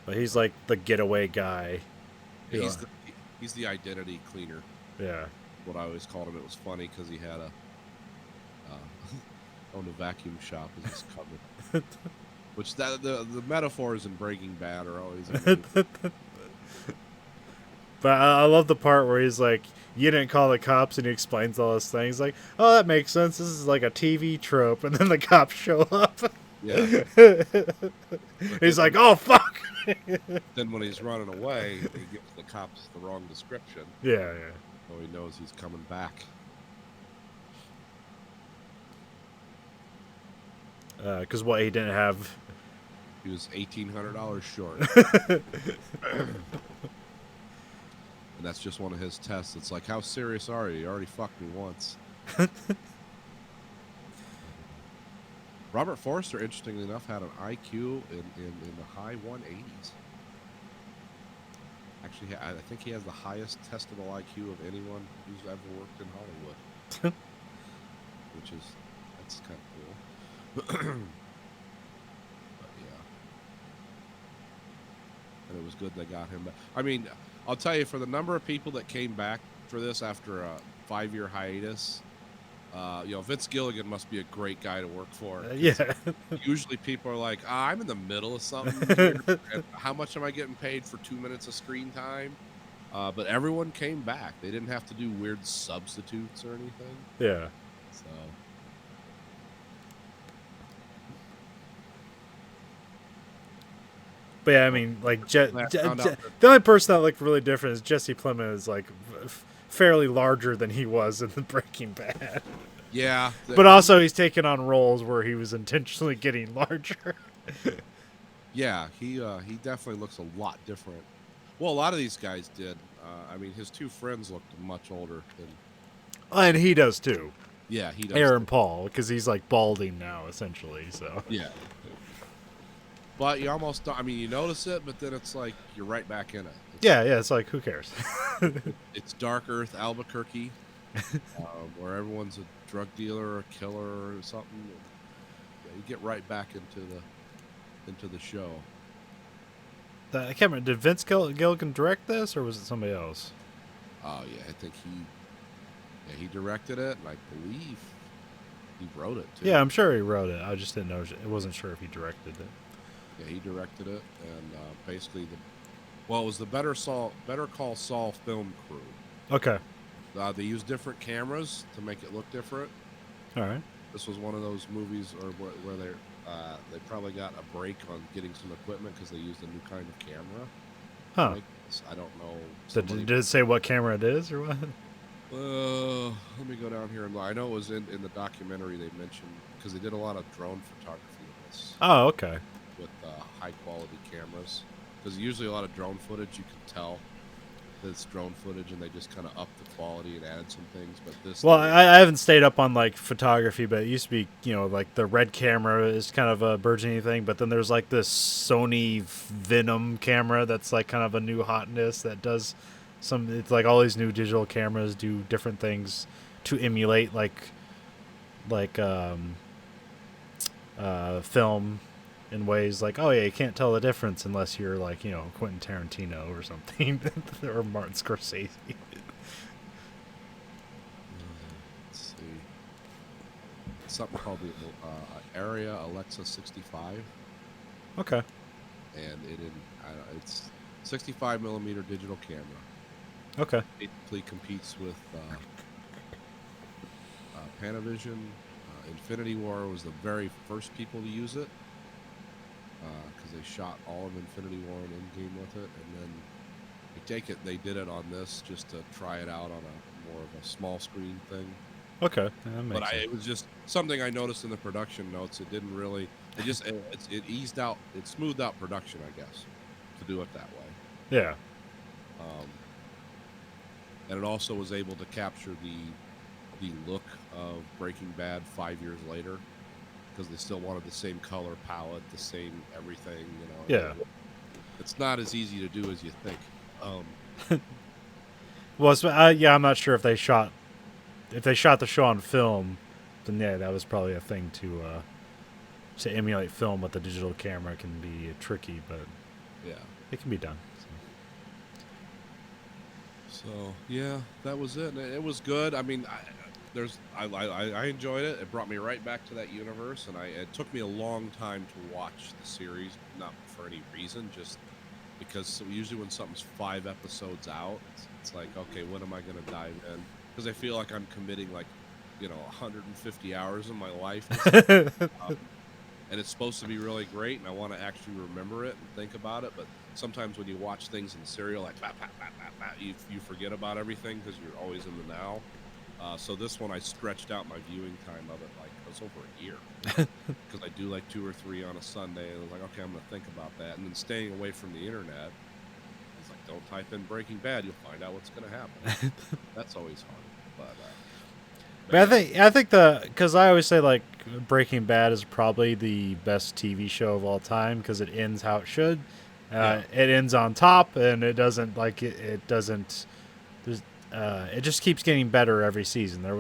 But he's like the getaway guy. He's the identity cleaner. Yeah. What I always called him. It was funny because he had owned a vacuum shop as his cover. Which the metaphors in Breaking Bad are always amazing. But I love the part where he's like, you didn't call the cops, and he explains all those things. Like, oh, that makes sense. This is like a TV trope. And then the cops show up. Yeah. He's like, oh, fuck. Then when he's running away, he gives the cops the wrong description. Yeah, So he knows he's coming back. yeah. Because he didn't have. He was $1,800 short. And that's just one of his tests. It's like, how serious are you? You already fucked me once. Robert Forster, interestingly enough, had an IQ in the high 180s. Actually, I think he has the highest testable IQ of anyone who's ever worked in Hollywood. That's kind of cool. But yeah. And it was good they got him back. I mean, I'll tell you, for the number of people that came back for this after a 5-year hiatus, Vince Gilligan must be a great guy to work for. Yeah. Usually people are like, I'm in the middle of something. And how much am I getting paid for 2 minutes of screen time? But everyone came back. They didn't have to do weird substitutes or anything. Yeah. So But yeah, I mean, like, I found out that- the only person that looked really different is Jesse Plemons is like fairly larger than he was in the Breaking Bad. yeah. But also, he's taken on roles where he was intentionally getting larger. Yeah, he definitely looks a lot different. Well, a lot of these guys did. I mean, his 2 friends looked much older than. And he does too. Yeah, he does. Aaron Paul, because he's like balding now, essentially. So Yeah. but you almost don't. I mean, you notice it, but then it's like you're right back in it. Yeah, it's like who cares? It's Dark Earth, Albuquerque, where everyone's a drug dealer or a killer or something. Yeah, you get right back into the show. I can't remember. Did Vince Gilligan direct this, or was it somebody else? Oh yeah, I think he directed it, and I believe he wrote it too. Yeah, I'm sure he wrote it. I just didn't know. I wasn't sure if he directed it. Yeah, he directed it, and basically it was the Better Call Saul film crew. Okay. They used different cameras to make it look different. All right. This was one of those movies where they probably got a break on getting some equipment because they used a new kind of camera. Huh. Like, I don't know. So did it say what camera it is or what? Let me go down here and look. I know it was in the documentary they mentioned because they did a lot of drone photography in this Oh, okay. with high quality cameras. Because usually a lot of drone footage you can tell that it's drone footage and they just kind of upped the quality and added some things. But this, Well, I haven't stayed up on like photography, but it used to be, like the Red camera is kind of a burgeoning thing. But then there's like this Sony Venom camera that's like kind of a new hotness that does it's like all these new digital cameras do different things to emulate like film in ways like, oh yeah, you can't tell the difference unless you're like, Quentin Tarantino or something or Martin Scorsese. let's see, something called the Area Alexa 65, Okay. and it's 65 millimeter digital camera. Okay. Basically competes with Panavision. Infinity War was the very first people to use it because they shot all of Infinity War and Endgame with it, and then they did it on this just to try it out on a more of a small screen thing. Okay. That makes sense. It was just something I noticed in the production notes. It didn't really. It eased out. It smoothed out production, I guess, to do it that way. Yeah. And it also was able to capture the look of Breaking Bad 5 years later because they still wanted the same color palette, the same everything. Yeah. It's not as easy to do as you think. Well, I'm not sure if they shot the show on film, then yeah, that was probably a thing to emulate film with the digital camera can be tricky, but Yeah. it can be done. So yeah, that was it. It was good. I mean, I enjoyed it. It brought me right back to that universe, and it took me a long time to watch the series, not for any reason, just because usually when something's 5 episodes out, it's like, okay, when am I going to dive in? Because I feel like I'm committing 150 hours of my life, and it's supposed to be really great, and I want to actually remember it and think about it, but sometimes when you watch things in serial, like you forget about everything because you're always in the now. So this one, I stretched out my viewing time of it like it was over a year because I do like 2 or 3 on a Sunday, and I was like, okay, I'm gonna think about that, and then staying away from the internet. It's like, don't type in Breaking Bad, you'll find out what's gonna happen. That's always hard, But I think because I always say like Breaking Bad is probably the best TV show of all time because it ends how it should. It ends on top, and it doesn't it doesn't. It just keeps getting better every season. I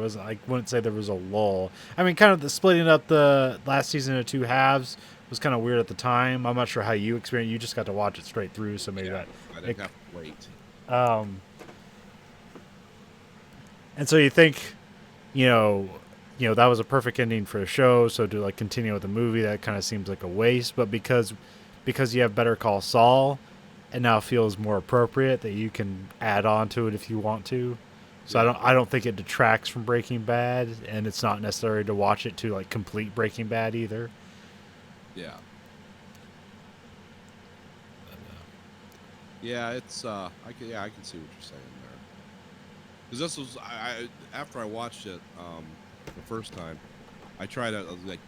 wouldn't say there was a lull. I mean, kind of the splitting up the last season into 2 halves was kind of weird at the time. I'm not sure how you experienced. You just got to watch it straight through, so maybe I didn't have to wait. And so you think, that was a perfect ending for the show. So to continue with the movie, that kind of seems like a waste. But because you have Better Call Saul, it now feels more appropriate that you can add on to it if you want to. So I don't think it detracts from Breaking Bad, and it's not necessary to watch it to complete Breaking Bad either. Yeah. Yeah, it's I can see what you're saying there. Because this was after I watched it the first time, I try to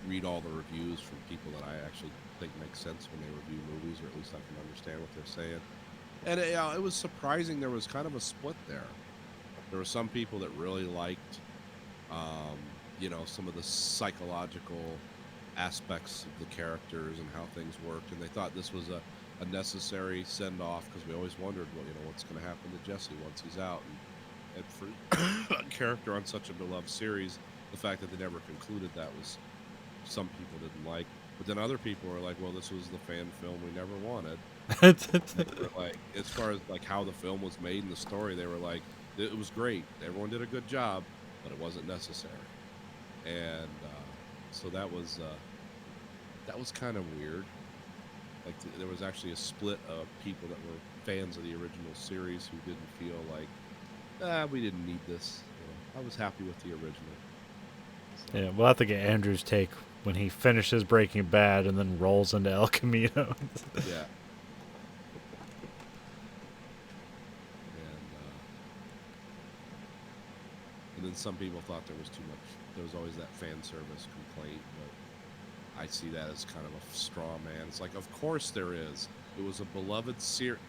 read all the reviews from people that I actually think make sense when they review movies, or at least I can understand what they're saying. And it was surprising. There was kind of a split there. There were some people that really liked, some of the psychological aspects of the characters and how things worked, and they thought this was a necessary send off because we always wondered, well, what's going to happen to Jesse once he's out, and for a character on such a beloved series, the fact that they never concluded that was some people didn't like, but then other people were like, well, this was the fan film we never wanted. They were like, as far as like how the film was made and the story, they were like, it was great, everyone did a good job, but it wasn't necessary. And so that was kind of weird. Like there was actually a split of people that were fans of the original series who didn't feel like, we didn't need this. I was happy with the original. So, Yeah, we'll have to get Andrew's take when he finishes Breaking Bad and then rolls into El Camino. yeah. And then some people thought there was too much. There was always that fan service complaint, but I see that as kind of a straw man. It's like, of course there is. It was a beloved,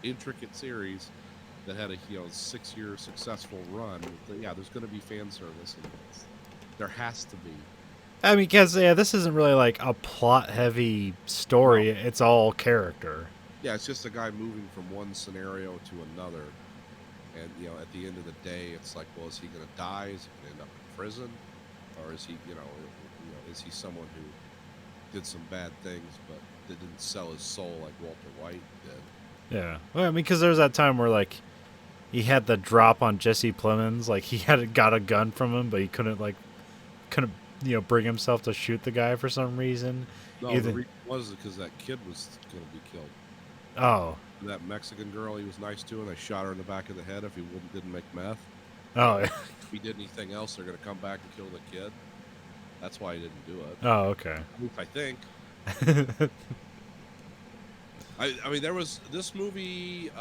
intricate series that had a 6-year successful run. Yeah, there's going to be fan service in this. There has to be. I mean, because this isn't really like a plot-heavy story. No. It's all character. Yeah, it's just a guy moving from one scenario to another. And, at the end of the day, it's like, well, is he going to die? Is he going to end up in prison? Or is he, is he someone who did some bad things but didn't sell his soul like Walter White did? Yeah. Well, I mean, because there was that time where, like, he had the drop on Jesse Plemons. Like, he got a gun from him, but he couldn't bring himself to shoot the guy for some reason. No, the reason was because that kid was going to be killed. Oh. That Mexican girl he was nice to, and they shot her in the back of the head if he didn't make meth. Oh. If he did anything else, they're going to come back and kill the kid. That's why he didn't do it. Oh, okay. I think. I mean, there was this movie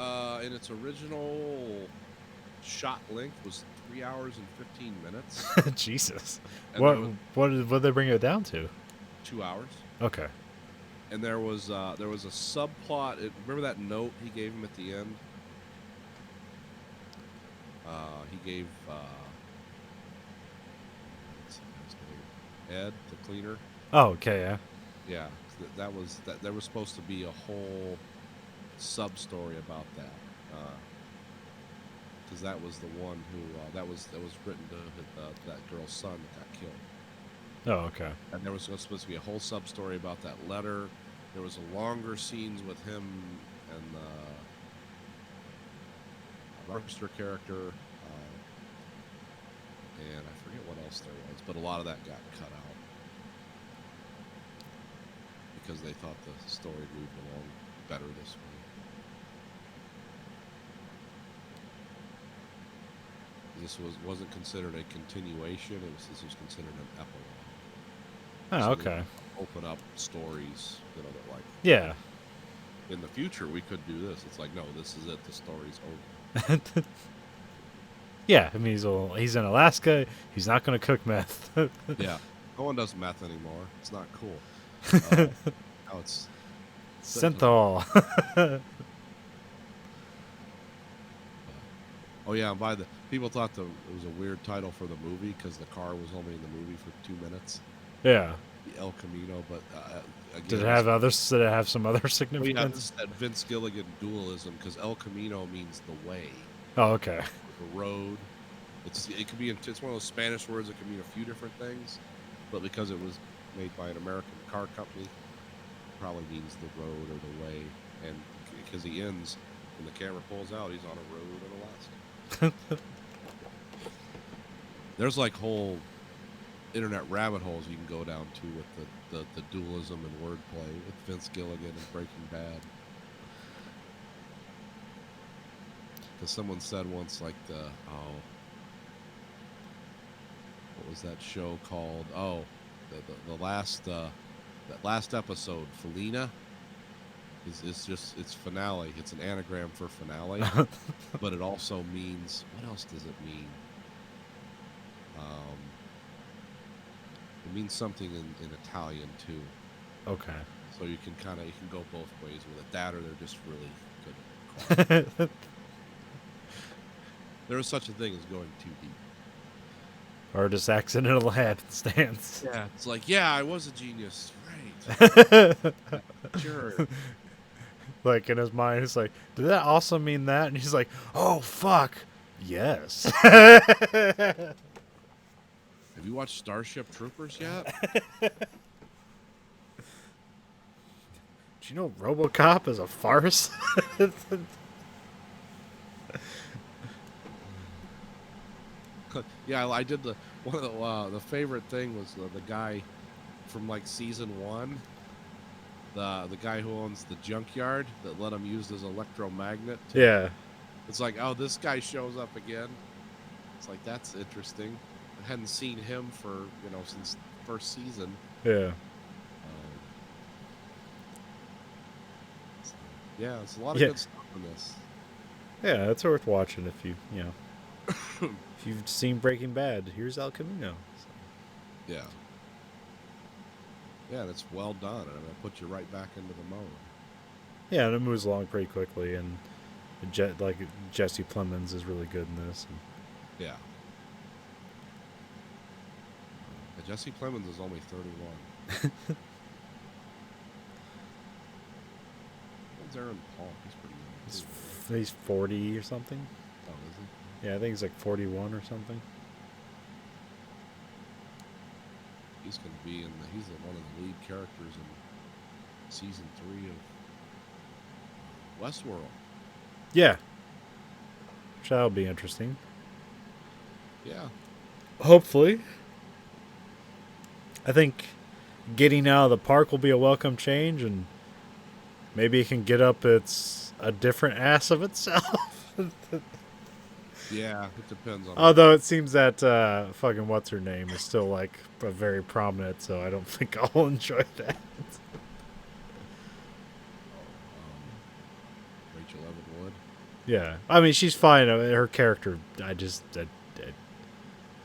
in its original shot length was 3 hours and 15 minutes. Jesus. And What did they bring it down to? 2 hours. Okay. And there was a subplot. Remember that note he gave him at the end? He gave what's his name? Ed, the cleaner. Oh, okay, yeah. Yeah, that was that. There was supposed to be a whole sub story about that, because that was the one who that was written to that girl's son that got killed. Oh, okay. And there was supposed to be a whole sub story about that letter. There was a longer scenes with him and the Rochester character, and I forget what else there was, but a lot of that got cut out because they thought the story moved along better this way. This wasn't considered a continuation. This was considered an epilogue. Oh, So okay. they open up stories, that like Yeah. in the future we could do this. It's like, no, this is it. The story's over. Yeah, I mean, he's in Alaska. He's not going to cook meth. Yeah, no one does meth anymore. It's not cool. Now it's Synthol. Oh yeah, and people thought it was a weird title for the movie because the car was only in the movie for 2 minutes. Yeah. The El Camino, but again, Did it have others? Did it have some other We have significance? that Vince Gilligan dualism because El Camino means the way, Oh, okay. the road. It's one of those Spanish words that can mean a few different things, but because it was made by an American car company, it probably means the road or the way. And because he ends when the camera pulls out, he's on a road in Alaska. There's like whole internet rabbit holes you can go down to with the dualism and wordplay with Vince Gilligan and Breaking Bad. Because someone said once, like what was that show called? Oh, the last that last episode, Felina. It's finale. It's an anagram for finale, but it also means, what else does it mean? It means something in Italian too. Okay. So you can go both ways with it. That or they're just really good. There is such a thing as going too deep. Or just accidental happenstance. Yeah, it's like, yeah, I was a genius, right? Sure. Like in his mind, he's like, "Did that also mean that?" And he's like, "Oh fuck, yes." Have you watched Starship Troopers yet? Do you know RoboCop is a farce? Yeah, I did one of the favorite thing was the guy from like season 1, the guy who owns the junkyard that let him use his electromagnet. Yeah, It's like, oh, this guy shows up again. It's like, that's interesting. I hadn't seen him for since first season. yeah, So, yeah, it's a lot of Yeah. good stuff in this. yeah. It's worth watching if if you've seen Breaking Bad. Here's El Camino. So, Yeah. Yeah, and it's well done, and it puts you right back into the mode. yeah, and it moves along pretty quickly, and Jesse Plemons is really good in this. And, Yeah. Jesse Plemons is only 31. What's Aaron Paul? He's pretty young. he's, too, he's 40 or something. right? Oh, is he? Yeah, I think he's like 41 or something. He's going to be he's one of the lead characters in season 3 of Westworld. Yeah, which that'll be interesting. Yeah. Hopefully. I think getting out of the park will be a welcome change, and maybe it can get up a different ass of itself. Yeah, it depends on. Although it seems that fucking what's her name is still like very prominent, so I don't think I'll enjoy that. Rachel Evan Wood. Yeah, I mean she's fine. Her character,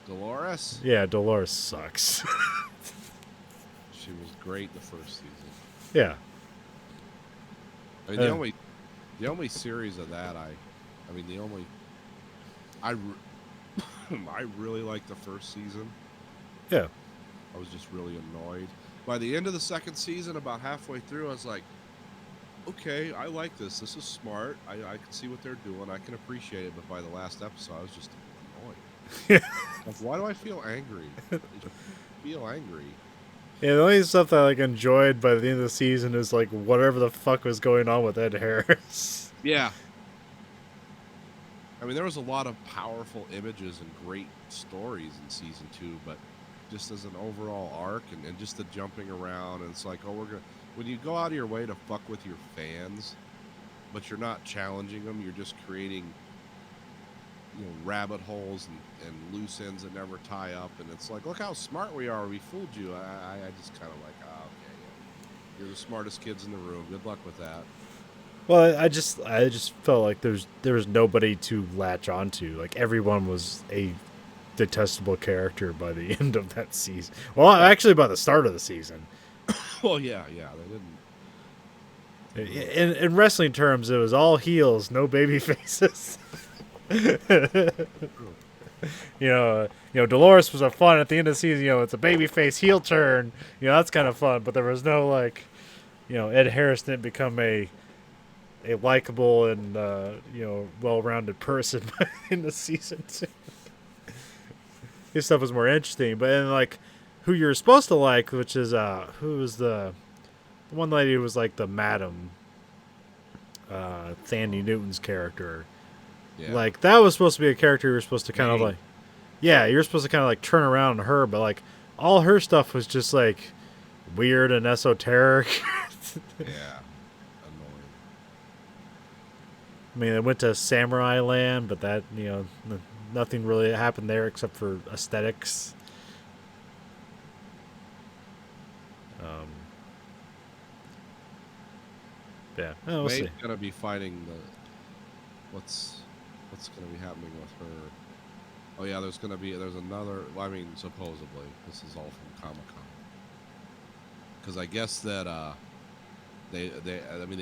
Dolores. yeah, Dolores sucks. She was great the first season. Yeah, I mean, the only series of that I I really liked the first season. yeah, I was just really annoyed. By the end of the second season, about halfway through, I was like, okay, I like this. This is smart. I can see what they're doing. I can appreciate it. But by the last episode, I was just annoyed. Like, why do I feel angry? I just feel angry. yeah. The only stuff that I like enjoyed by the end of the season is like whatever the fuck was going on with Ed Harris. Yeah. I mean, there was a lot of powerful images and great stories in season 2, but just as an overall arc and just the jumping around, and it's like, oh, when you go out of your way to fuck with your fans, but you're not challenging them, you're just creating, rabbit holes and loose ends that never tie up, and it's like, look how smart we are, we fooled you. I just kind of like, oh, okay, yeah. You're the smartest kids in the room. Good luck with that. Well, I just felt like there was nobody to latch onto. Like everyone was a detestable character by the end of that season. Well, actually, by the start of the season. Well, yeah, they didn't. In wrestling terms, it was all heels, no baby faces. Dolores was a fun at the end of the season. It's a baby face heel turn. That's kind of fun. But there was no like, Ed Harris didn't become a likable and well-rounded person in the season 2. His stuff was more interesting, but then like who you're supposed to like, which is who was the one lady who was like the madam, Thandie Newton's character. Yeah. Like that was supposed to be a character you were supposed to kind of Right. like, yeah, you're supposed to kind of like turn around on her, but like all her stuff was just like weird and esoteric. Yeah. Annoying. I mean, they went to Samurai Land, but that, nothing really happened there except for aesthetics. Yeah, we'll Mae's see. gonna be fighting what's gonna be happening with her. Oh yeah, there's another. Well, I mean, supposedly this is all from Comic-Con. Because I guess that they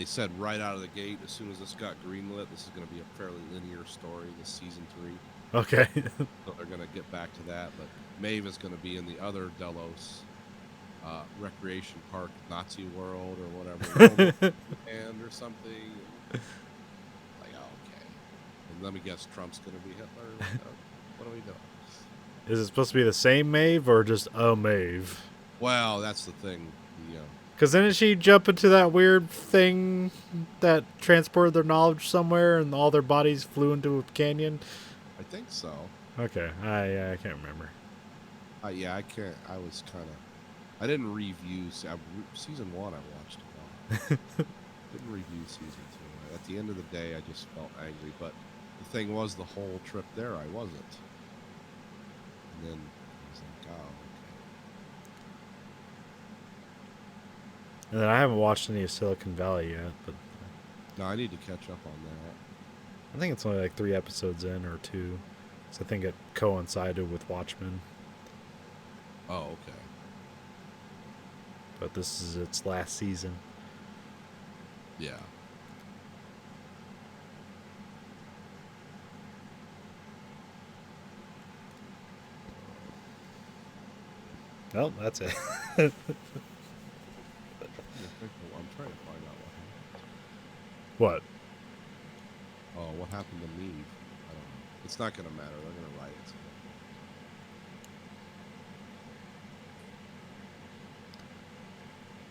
said right out of the gate, as soon as this got greenlit, this is going to be a fairly linear story, this season 3. Okay. So they're going to get back to that, but Maeve is going to be in the other Delos recreation park, Nazi World or whatever, and or something. Like, oh, okay. And let me guess, Trump's going to be Hitler. What are we doing? Is it supposed to be the same Maeve or just a Maeve? Well, that's the thing. Because didn't she jump into that weird thing that transported their knowledge somewhere and all their bodies flew into a canyon? I think so. Okay, I can't remember. Yeah, I can't. I was kind of. I didn't review season 1. I watched it all. Didn't review season 2. At the end of the day, I just felt angry. But the thing was, the whole trip there, I wasn't. And then I was like, oh, And then I haven't watched any of Silicon Valley yet, but no, I need to catch up on that. I think it's only like 3 episodes in or 2. So I think it coincided with Watchmen. Oh, okay. But this is its last season. Yeah. Well, that's it. I'm trying to find out what happened. What? Oh, what happened to me? I don't know. It's not going to matter. They're going to write it.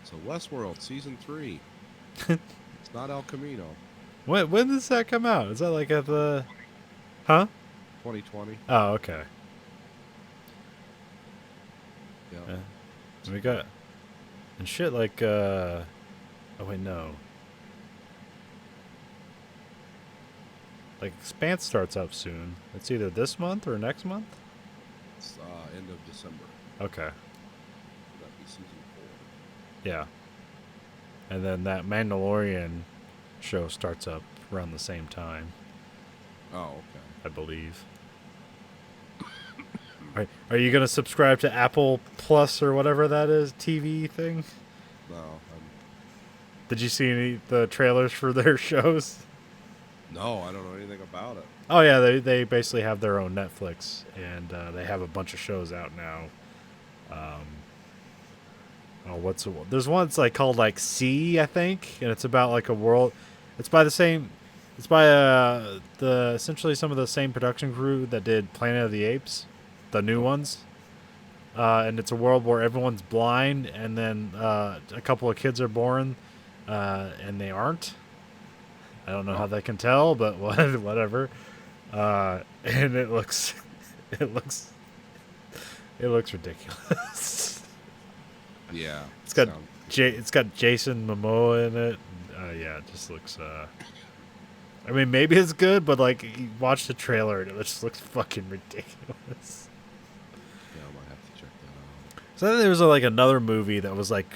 So Westworld season 3. It's not El Camino. When does that come out? Is that like at the... Huh? 2020. Oh, okay. Yeah. Yeah. We got... And shit like, Oh, wait, no. Like, Expanse starts up soon. It's either this month or next month? It's end of December. Okay. That'd be season 4. Yeah. And then that Mandalorian show starts up around the same time, Oh, okay. I believe. Are you going to subscribe to Apple Plus or whatever that is, TV thing? No, Did you see the trailers for their shows? no, I don't know anything about it. Oh, yeah, they basically have their own Netflix, and they have a bunch of shows out now. There's one that's like called like Sea, I think, and it's about like a world. It's by essentially some of the same production crew that did Planet of the Apes, the new ones. And it's a world where everyone's blind, and then a couple of kids are born, and they aren't. I don't know how they can tell, but whatever. And it looks ridiculous. Yeah. It's got sound- it's got Jason Momoa in it. Yeah, it just looks. I mean, maybe it's good, but like, you watch the trailer and it just looks fucking ridiculous. Yeah, I might have to check that out. So then there was like another movie that was like,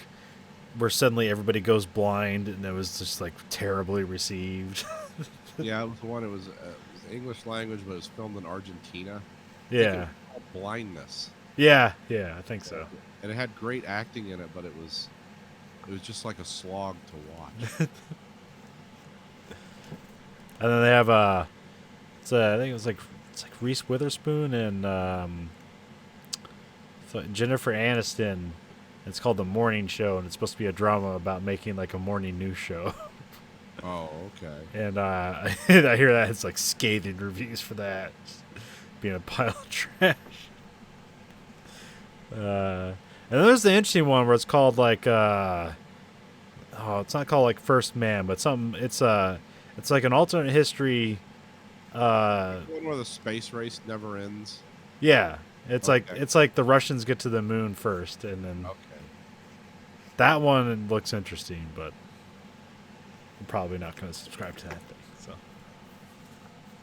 where suddenly everybody goes blind, and it was just like terribly received. Yeah, it was the one. It was English language, but it was filmed in Argentina. Yeah, Called Blindness, yeah, I think so. and it had great acting in it, but it was just like a slog to watch. And then they have I think it's like Reese Witherspoon and Jennifer Aniston. It's called The Morning Show, and it's supposed to be a drama about making like a morning news show. Oh, okay. And I hear that it's like scathing reviews for that, just being a pile of trash. And then there's the interesting one where it's called like it's not called like First Man, but something. It's like an alternate history. One where the space race never ends. Yeah, it's Okay. like the Russians get to the moon first, and then Okay. that one looks interesting, but I'm probably not going to subscribe to that thing. So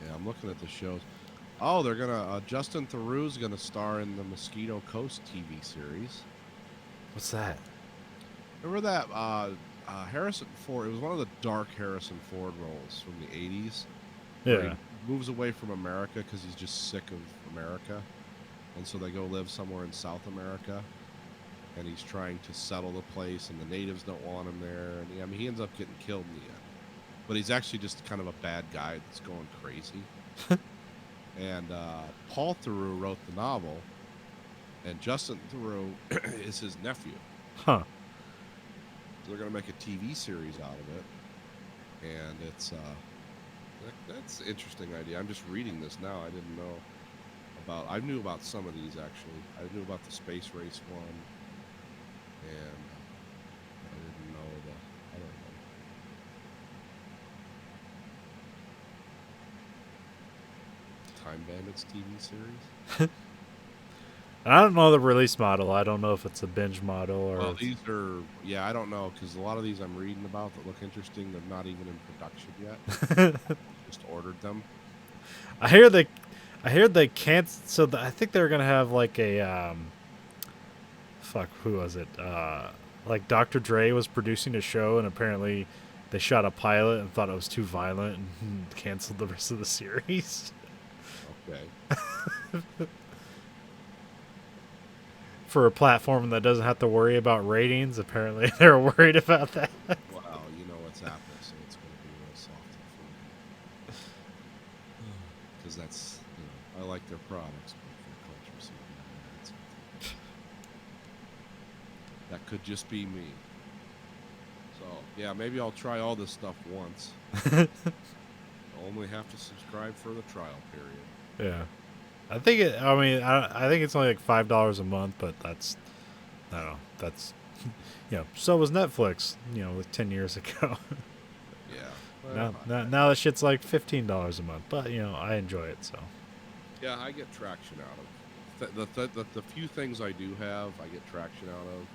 Yeah, I'm looking at the shows. Oh, they're gonna Justin Theroux's gonna star in the Mosquito Coast TV series. what's that? Remember that Harrison Ford? It was one of the dark Harrison Ford roles from the '80s. where Yeah, he moves away from America because he's just sick of America, and so they go live somewhere in South America, and he's trying to settle the place, and the natives don't want him there, and I mean he ends up getting killed in the end. But he's actually just kind of a bad guy that's going crazy. And Paul Theroux wrote the novel, and Justin Theroux is his nephew. Huh. So they're going to make a TV series out of it, and it's that's an interesting idea. I'm just reading this now. I didn't know about. I knew about some of these actually. I knew about the space race one, and I didn't know the. I don't know. Time Bandits TV series. I don't know the release model. I don't know if it's a binge model or. Well, these are I don't know because a lot of these I'm reading about that look interesting. They're not even in production yet. Just ordered them. I hear they can't. So I think they're gonna have like a fuck. Who was it? Like Dr. Dre was producing a show, and apparently they shot a pilot and thought it was too violent and canceled the rest of the series. Okay. For a platform that doesn't have to worry about ratings, apparently they're worried about that. Wow, you know it's Apple, so it's going to be real soft and fluid. Because that's I like their products, but for culture, so that could just be me. So yeah, maybe I'll try all this stuff once. I'll only have to subscribe for the trial period. Yeah, I think it. I mean, I think it's only like $5 a month, but that's, I don't know. That's, so was Netflix. Like 10 years ago. Yeah. Now that shit's like $15 a month, but I enjoy it. So. Yeah, I get traction out of the few things I do have. I get traction out of.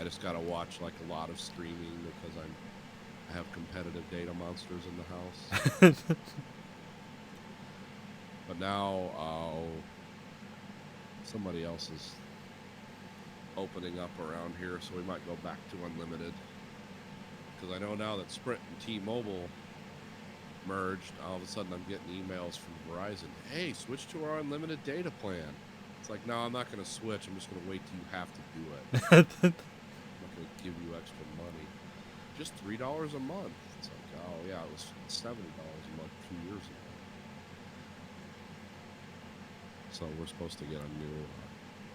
I just gotta watch like a lot of streaming because I have competitive data monsters in the house. But now somebody else is opening up around here, so we might go back to unlimited. Because I know now that Sprint and T-Mobile merged, all of a sudden I'm getting emails from Verizon. Hey, switch to our unlimited data plan. It's like, no, I'm not going to switch. I'm just going to wait till you have to do it. I'm not going to give you extra money. Just $3 a month. It's like, oh yeah, it was $70 a month 2 years ago. So we're supposed to get a new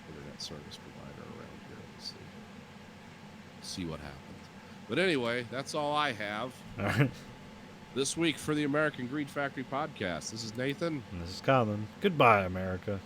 internet service provider around here. Let's see what happens. But anyway, that's all I have All right. this week for the American Greed Factory podcast. This is Nathan. And this is Colin. Goodbye, America.